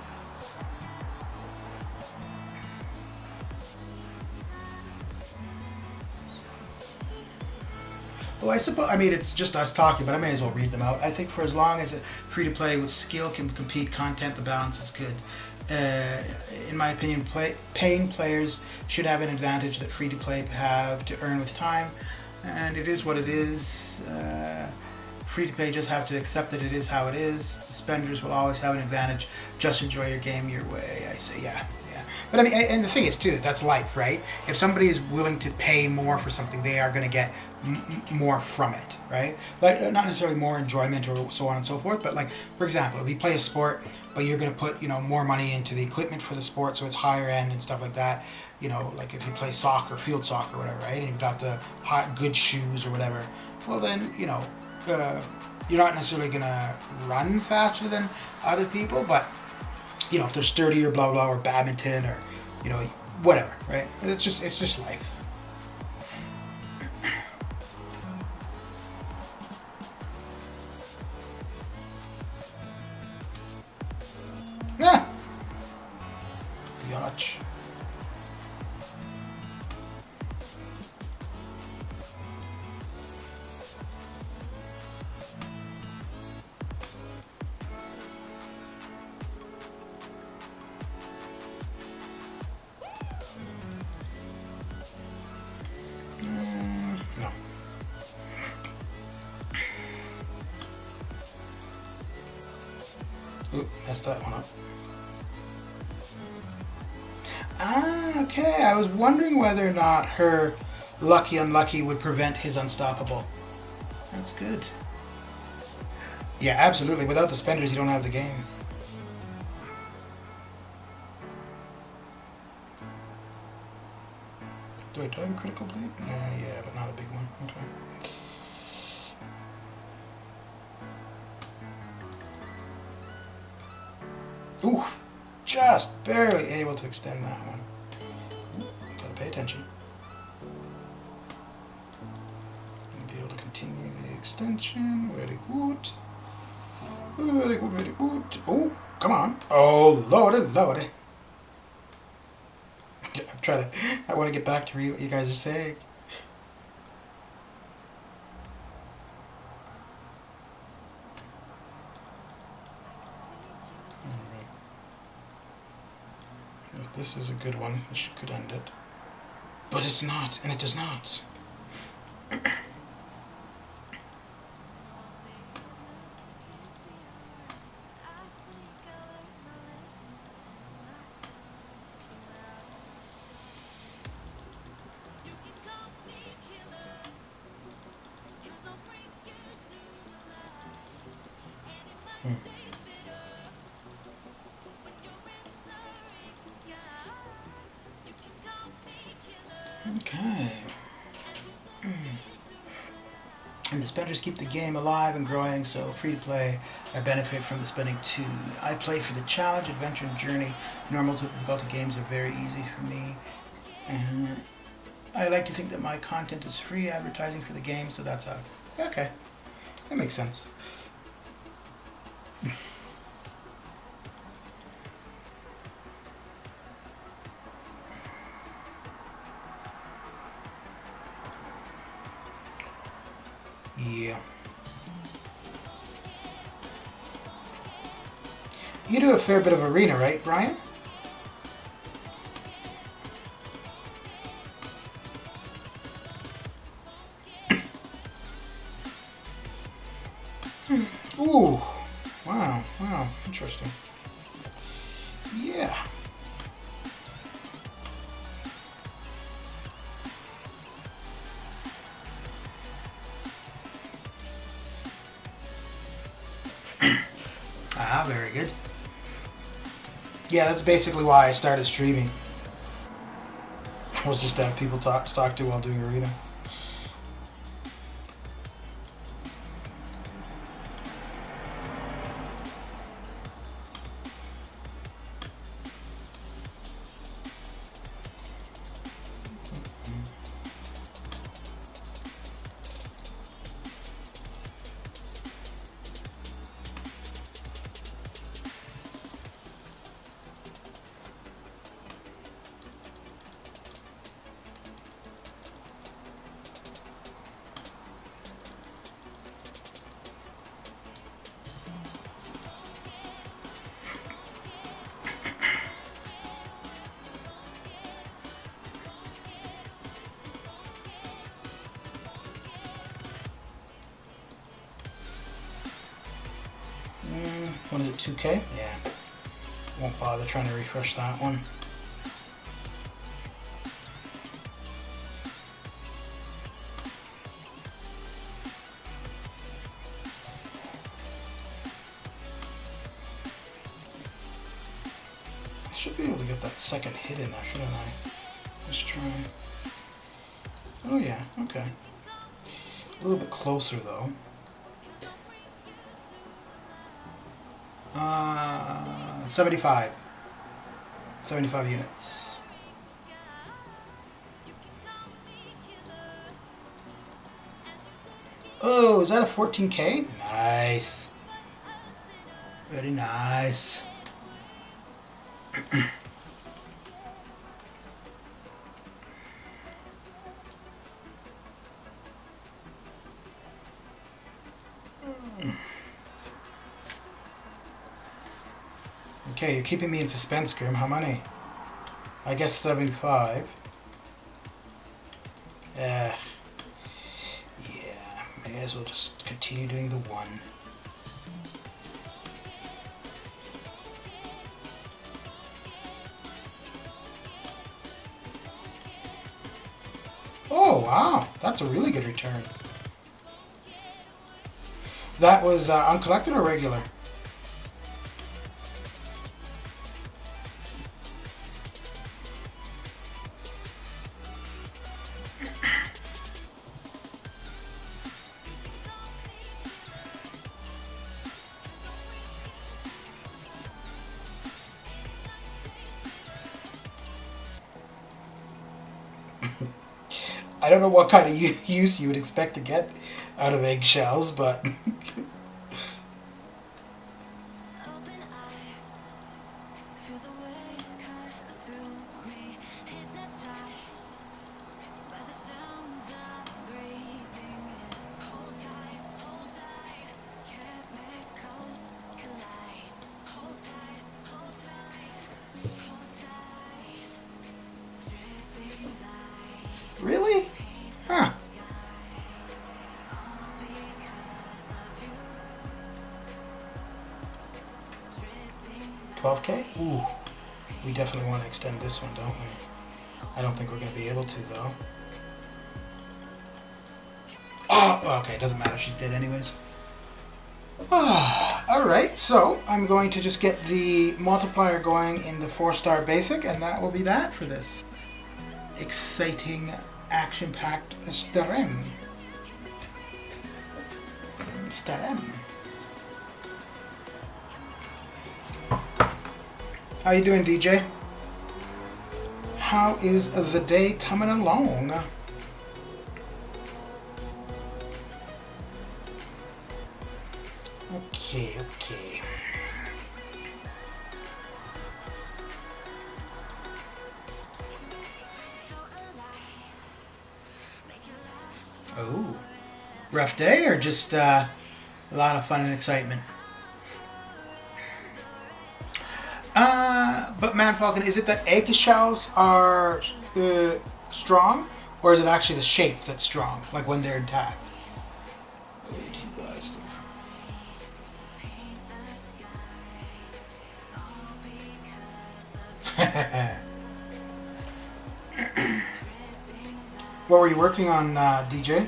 S1: Well, I suppose, I mean, it's just us talking, but I may as well read them out. I think for as long as free-to-play with skill can compete content, the balance is good. In my opinion, paying players should have an advantage that free-to-play have to earn with time, and it is what it is. Free-to-play just have to accept that it is how it is. The spenders will always have an advantage. Just enjoy your game your way. I say, yeah. But I mean, and the thing is too, that's life, right? If somebody is willing to pay more for something, they are going to get more from it, right? Like not necessarily more enjoyment or so on and so forth, but like for example, if you play a sport, but you're going to put more money into the equipment for the sport, so it's higher end and stuff like that. Like if you play soccer, field soccer, or whatever, right? And you've got the good shoes or whatever. Well, then you're not necessarily going to run faster than other people, but if they're sturdy or blah blah or badminton or whatever, right? It's just life. Yeah. Yach. No. Ooh, messed that one up. Ah, okay. I was wondering whether or not her lucky unlucky would prevent his unstoppable. That's good. Yeah, absolutely. Without the spenders, you don't have the game. Do I have a critical bleed? Yeah, but not a big one. Okay. Ooh, just barely able to extend that one. Ooh, gotta pay attention. Be able to continue the extension. Very good. Very good, very good. Oh, come on. Oh, lordy. I want to get back to read what you guys are saying. If this is a good one, this could end it. But it's not, and it does not. Okay. And the spenders keep the game alive and growing, so free to play, I benefit from the spending too. I play for the challenge, adventure, and journey. Normal to difficulty games are very easy for me. And I like to think that my content is free advertising for the game, so that's how. Okay. That makes sense. Yeah. You do a fair bit of arena, right, Brian? Ooh. Wow. Interesting. Yeah. Yeah, that's basically why I started streaming. Was just to have people to talk to while doing Arena. What is it, 2K? Yeah. Won't bother trying to refresh that one. I should be able to get that second hit in there, shouldn't I? Let's try. Oh yeah, okay. A little bit closer though. 75. 75 units. Oh, is that a 14K? Nice. Very nice. Okay, you're keeping me in suspense, Grim. How many? I guess 75. Yeah, may as well just continue doing the one. Oh, wow. That's a really good return. That was uncollected or regular? I don't know what kind of use you would expect to get out of eggshells, but... Really? Huh. $12K? Ooh. We definitely want to extend this one, don't we? I don't think we're going to be able to, though. Oh, okay, doesn't matter. She's dead anyways. Alright, so I'm going to just get the multiplier going in the 4-star basic, and that will be that for this exciting, action-packed stream. How you doing, DJ? How is the day coming along? Okay. Oh, rough day or just a lot of fun and excitement? But Man Falcon, is it that eggshells are strong, or is it actually the shape that's strong, like when they're intact? What were you working on, DJ?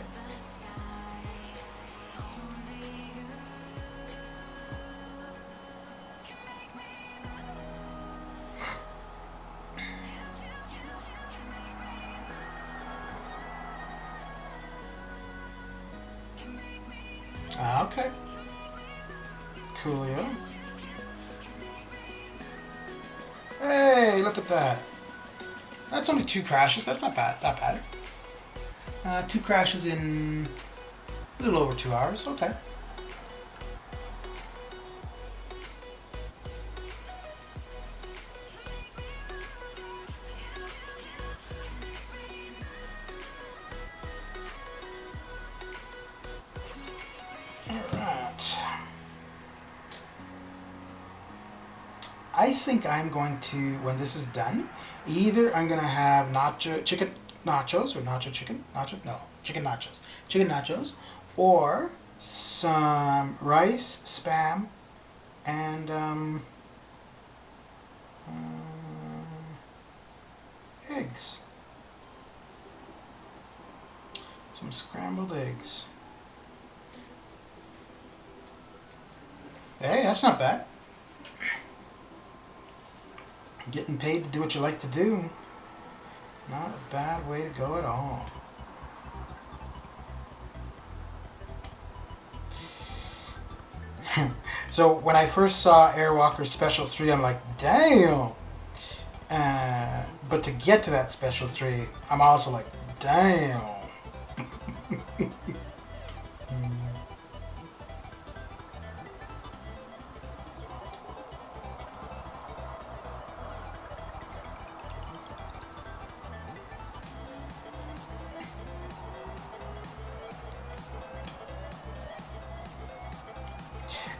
S1: Okay. Coolio. Hey, look at that. That's only 2 crashes. That's not bad. That bad. 2 crashes in a little over 2 hours. Okay. Alright. I think I'm going to, when this is done, either I'm going to have chicken nachos, or nacho chicken, chicken nachos, or some rice, spam, and eggs. Some scrambled eggs. Hey, that's not bad. Getting paid to do what you like to do. Not a bad way to go at all. So when I first saw Airwalker's Special 3, I'm like, damn! But to get to that Special 3, I'm also like, damn!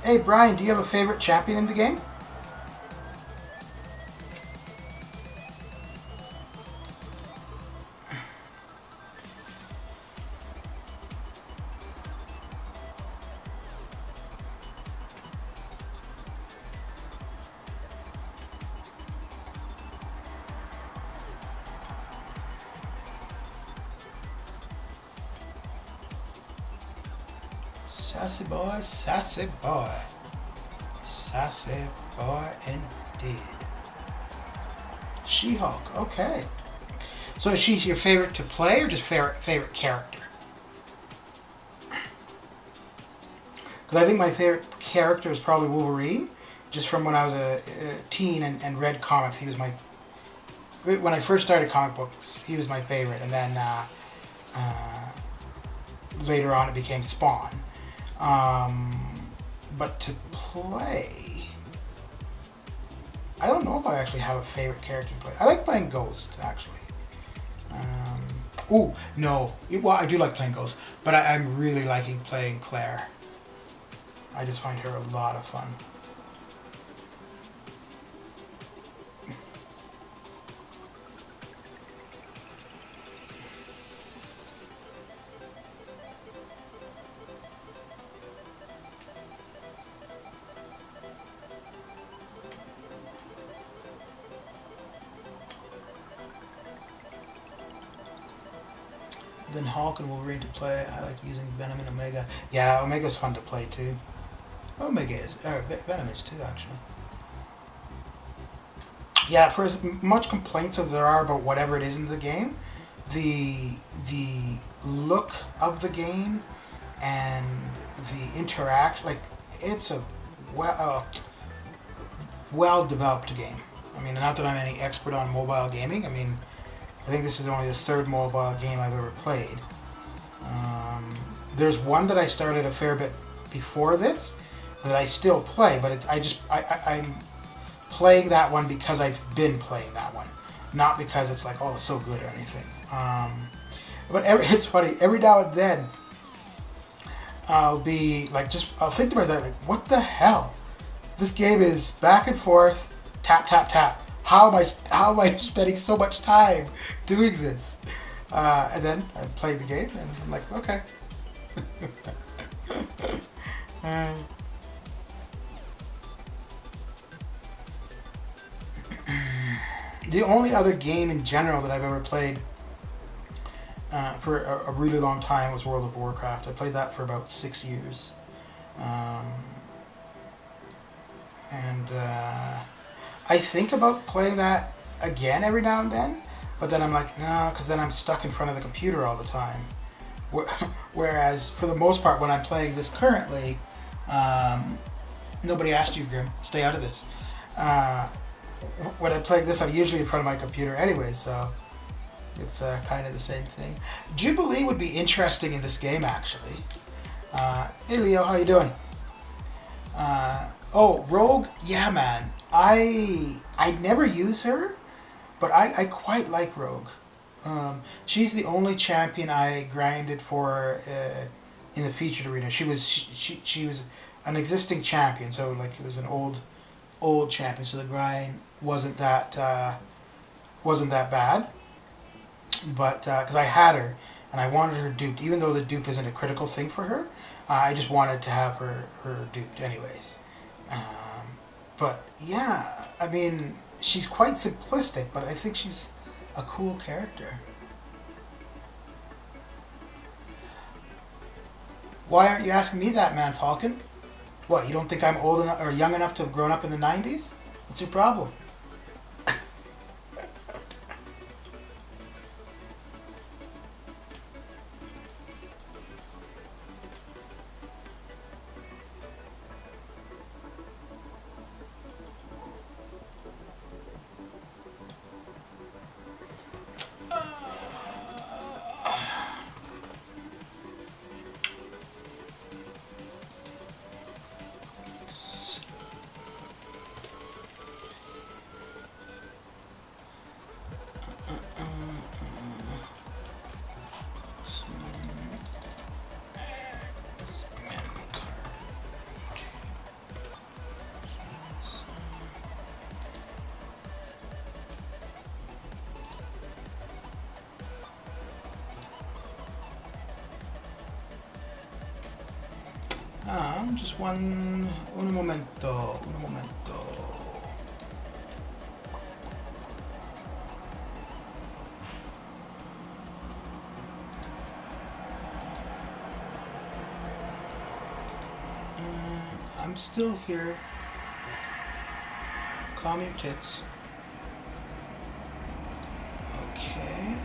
S1: Hey Brian, do you have a favorite champion in the game? Sassy boy, sassy boy. Sassy boy indeed. She-Hulk, okay. So is she your favorite to play or just favorite character? Because I think my favorite character is probably Wolverine, just from when I was a teen and read comics. He was my... When I first started comic books, he was my favorite. And then later on it became Spawn. But to play, I don't know if I actually have a favorite character to play. I like playing Ghost, actually. Oh, no. Well, I do like playing Ghost, but I'm really liking playing Claire. I just find her a lot of fun. Then Hulk and Wolverine to play. I like using Venom and Omega. Yeah, Omega's fun to play too. Omega is, Venom is too, actually. Yeah, for as much complaints as there are about whatever it is in the game, the look of the game and the interact, like, it's a well developed game. I mean, not that I'm any expert on mobile gaming. I mean, I think this is only the 3rd mobile game I've ever played. There's one that I started a fair bit before this that I still play, but I'm playing that one because I've been playing that one, not because it's like, oh, it's so good or anything. But it's funny, every now and then I'll be like, I'll think to myself, like, what the hell? This game is back and forth, tap, tap, tap. How am I spending so much time doing this? And then I play the game and I'm like, okay. The only other game in general that I've ever played for a really long time was World of Warcraft. I played that for about 6 years. I think about playing that again every now and then, but then I'm like, no, because then I'm stuck in front of the computer all the time. Whereas for the most part, when I'm playing this currently, nobody asked you, Grim. Stay out of this. When I'm playing this, I'm usually in front of my computer anyway, so it's kind of the same thing. Jubilee would be interesting in this game, actually. Hey, Leo, how you doing? Oh, Rogue? Yeah, man. I never use her, but I quite like Rogue. She's the only champion I grinded for in the featured arena. She was an existing champion, so like it was an old champion. So the grind wasn't that bad. But because I had her and I wanted her duped, even though the dupe isn't a critical thing for her, I just wanted to have her duped anyways. But yeah, I mean, she's quite simplistic, but I think she's a cool character. Why aren't you asking me that, man, Falcon? What, you don't think I'm old enough or young enough to have grown up in the 90s? What's your problem? Just un momento. I'm still here. Calm your tits. Okay.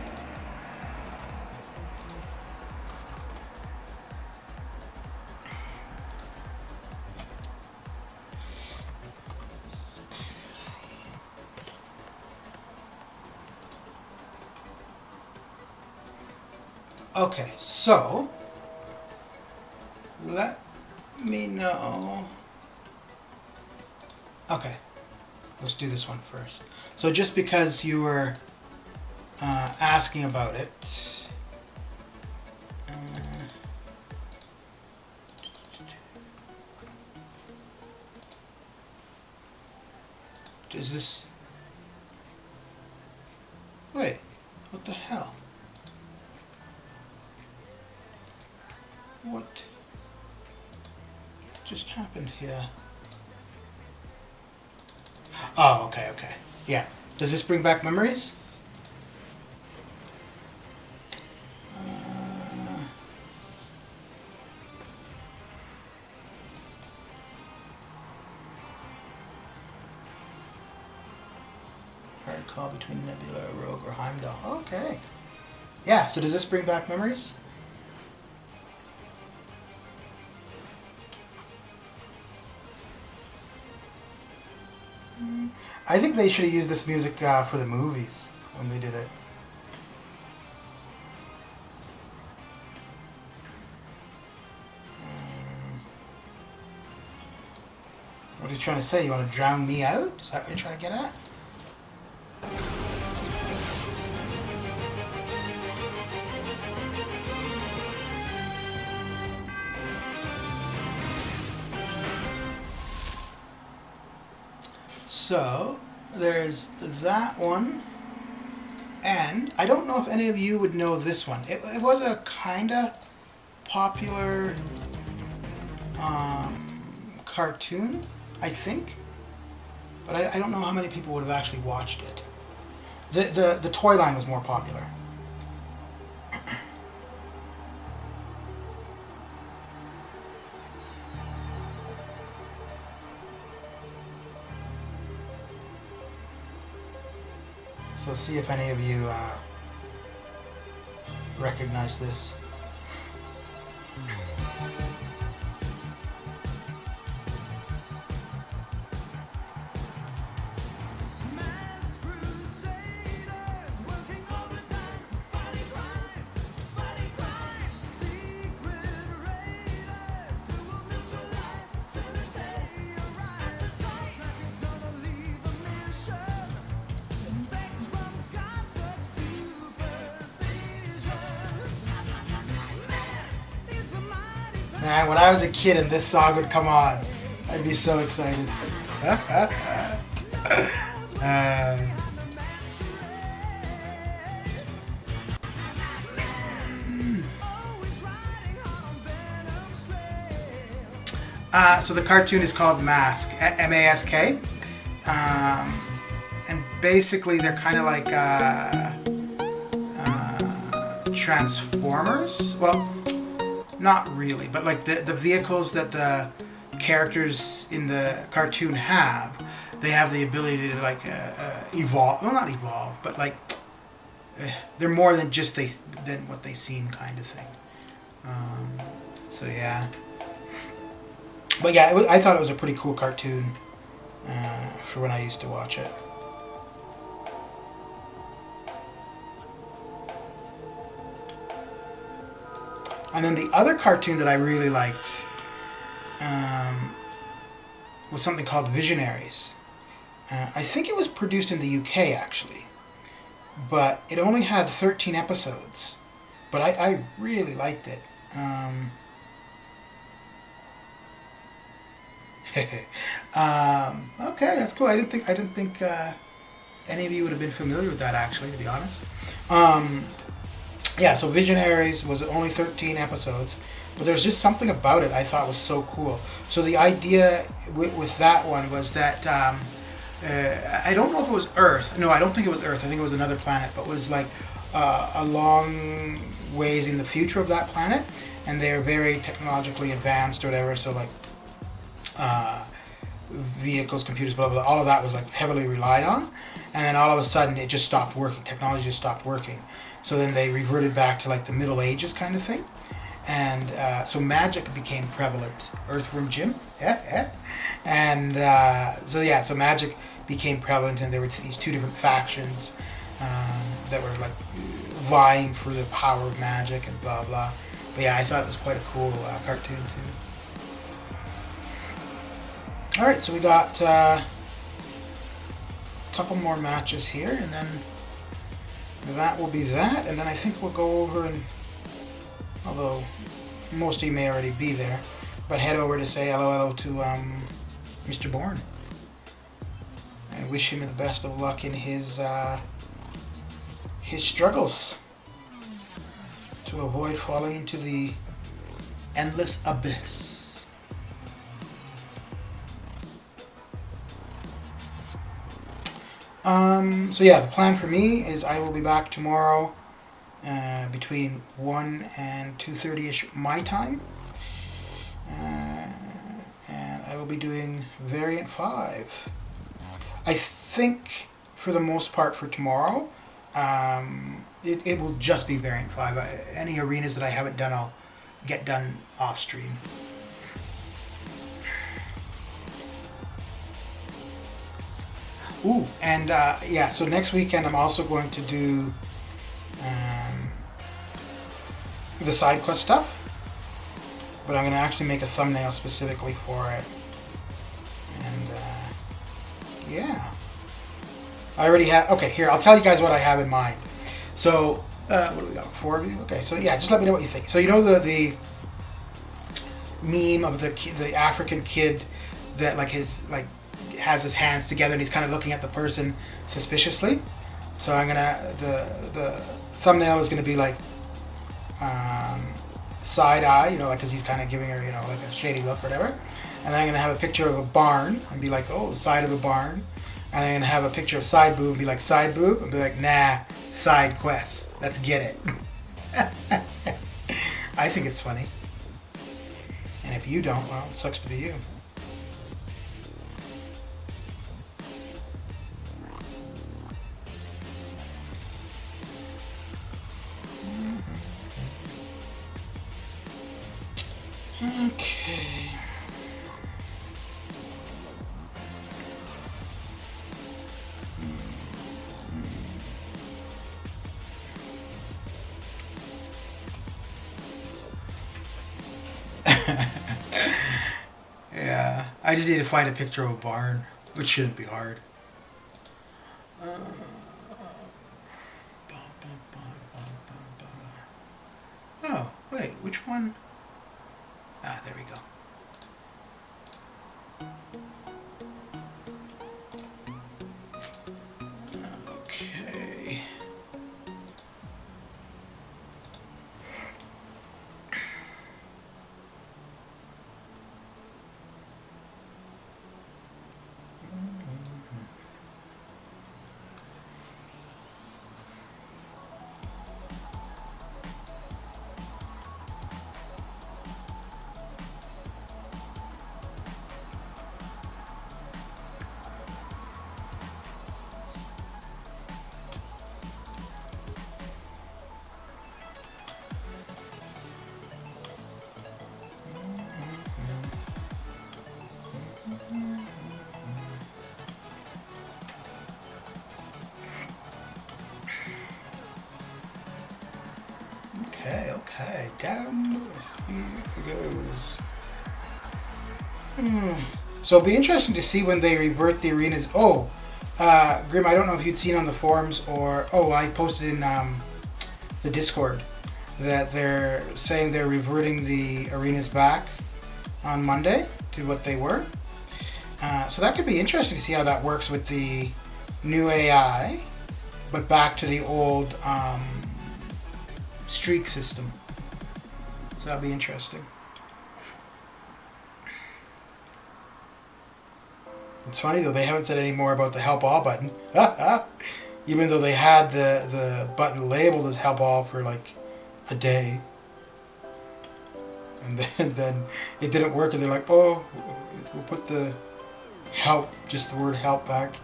S1: Okay, so let me know. Okay, let's do this one first. So just because you were asking about it, is this? Wait, what the hell? What just happened here? Oh, okay. Yeah. Does this bring back memories? Hard call between Nebula, Rogue, or Heimdall. Okay. Yeah, so does this bring back memories? I think they should have used this music for the movies when they did it. What are you trying to say? You want to drown me out? Is that what you're trying to get at? So, there's that one, and I don't know if any of you would know this one. It was a kind of popular cartoon, I think, but I don't know how many people would have actually watched it. The toy line was more popular. So see if any of you recognize this. Man, when I was a kid and this song would come on, I'd be so excited. So the cartoon is called Mask, M-A-S-K. And basically they're kind of like Transformers. Well, not really, but like the vehicles that the characters in the cartoon have, they have the ability to like evolve. Well, not evolve, but like they're more than just than what they seem, kind of thing. So yeah. But yeah, I thought it was a pretty cool cartoon for when I used to watch it. And then the other cartoon that I really liked was something called Visionaries. I think it was produced in the UK actually, but it only had 13 episodes. But I really liked it. Okay, that's cool. I didn't think any of you would have been familiar with that actually, to be honest. Yeah, so Visionaries was only 13 episodes, but there's just something about it I thought was so cool. So the idea with that one was that I don't know if it was Earth. No, I don't think it was Earth. I think it was another planet, but it was like a long ways in the future of that planet, and they're very technologically advanced or whatever. So like vehicles, computers, blah, blah, blah, all of that was like heavily relied on, and then all of a sudden it just stopped working. Technology just stopped working. So then they reverted back to like the Middle Ages kind of thing, and so magic became prevalent. Earthworm Jim, yeah. And so magic became prevalent, and there were these two different factions that were like vying for the power of magic and blah blah. But yeah, I thought it was quite a cool cartoon too. All right, so we got a couple more matches here, and then that will be that. And then I think we'll go over and, although most of you may already be there, but head over to say hello to Mr. Bourne. I wish him the best of luck in his struggles to avoid falling into the endless abyss. So yeah, the plan for me is I will be back tomorrow between 1 and 2:30ish my time, and I will be doing Variant 5. I think for the most part for tomorrow, it will just be Variant 5. Any arenas that I haven't done, I'll get done off stream. Ooh, and yeah, so next weekend I'm also going to do the side quest stuff, but I'm going to actually make a thumbnail specifically for it. And yeah, I already have. Okay, here I'll tell you guys what I have in mind. So what do we got? 4 of you. Okay, so yeah, just let me know what you think. So you know the meme of the African kid that has his hands together and he's kind of looking at the person suspiciously. So I'm gonna the thumbnail is gonna be like side eye, because he's kind of giving her like a shady look or whatever. And then I'm gonna have a picture of a barn and be like, oh, the side of a barn. And I'm gonna have a picture of side boob and be like side boob and be like, nah, side quest. Let's get it. I think it's funny. And if you don't, well, it sucks to be you. Okay. Yeah, I just need to find a picture of a barn, which shouldn't be hard. Oh, wait, which one? Ah, there we go. Okay. Okay, down here goes. So it'll be interesting to see when they revert the arenas. Oh, Grim, I don't know if you'd seen on the forums or I posted in the Discord that they're saying they're reverting the arenas back on Monday to what they were. So that could be interesting to see how that works with the new AI, but back to the old streak system. So that'll be interesting. It's funny though, they haven't said any more about the help all button. Even though they had the button labeled as help all for like a day. And then it didn't work and they're like, oh, we'll put the help, just the word help back.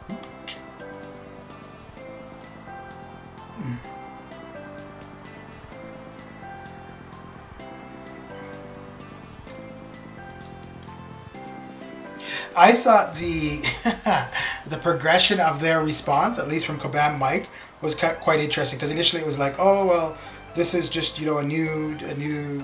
S1: I thought the the progression of their response, at least from Kabam Mike, was quite interesting because initially it was like, oh well, this is just a new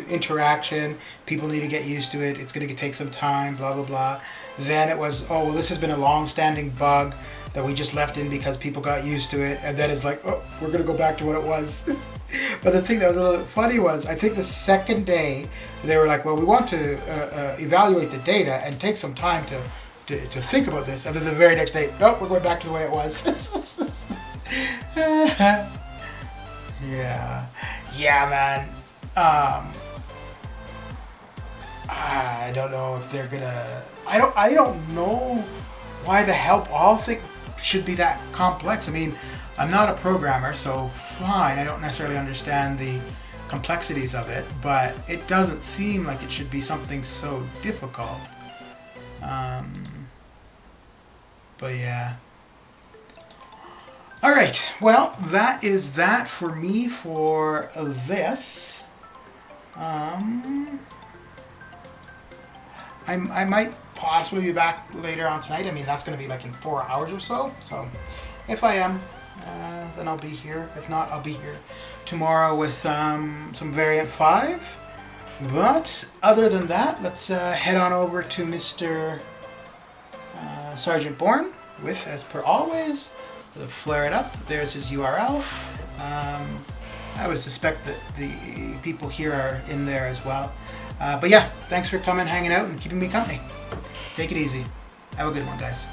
S1: interaction. People need to get used to it. It's going to take some time. Blah blah blah. Then it was, oh well, this has been a long-standing bug that we just left in because people got used to it. And then it's like, oh, we're going to go back to what it was. But the thing that was a little bit funny was, I think the second day, they were like, well, we want to evaluate the data and take some time to think about this. And then the very next day, nope, we're going back to the way it was. Yeah, man. I don't know if they're gonna. I don't know why the help all thing should be that complex. I mean, I'm not a programmer, so fine. I don't necessarily understand the complexities of it, but it doesn't seem like it should be something so difficult. But yeah. All right. Well, that is that for me for this. I might possibly be back later on tonight. I mean, that's going to be like in 4 hours or so. So if I am, then I'll be here. If not, I'll be here tomorrow with some Variant 5. But other than that, let's head on over to Mr. Sergeant Bourne with, as per always, the Flare It Up. There's his URL. I would suspect that the people here are in there as well. But yeah, thanks for coming, hanging out, and keeping me company. Take it easy. Have a good one, guys.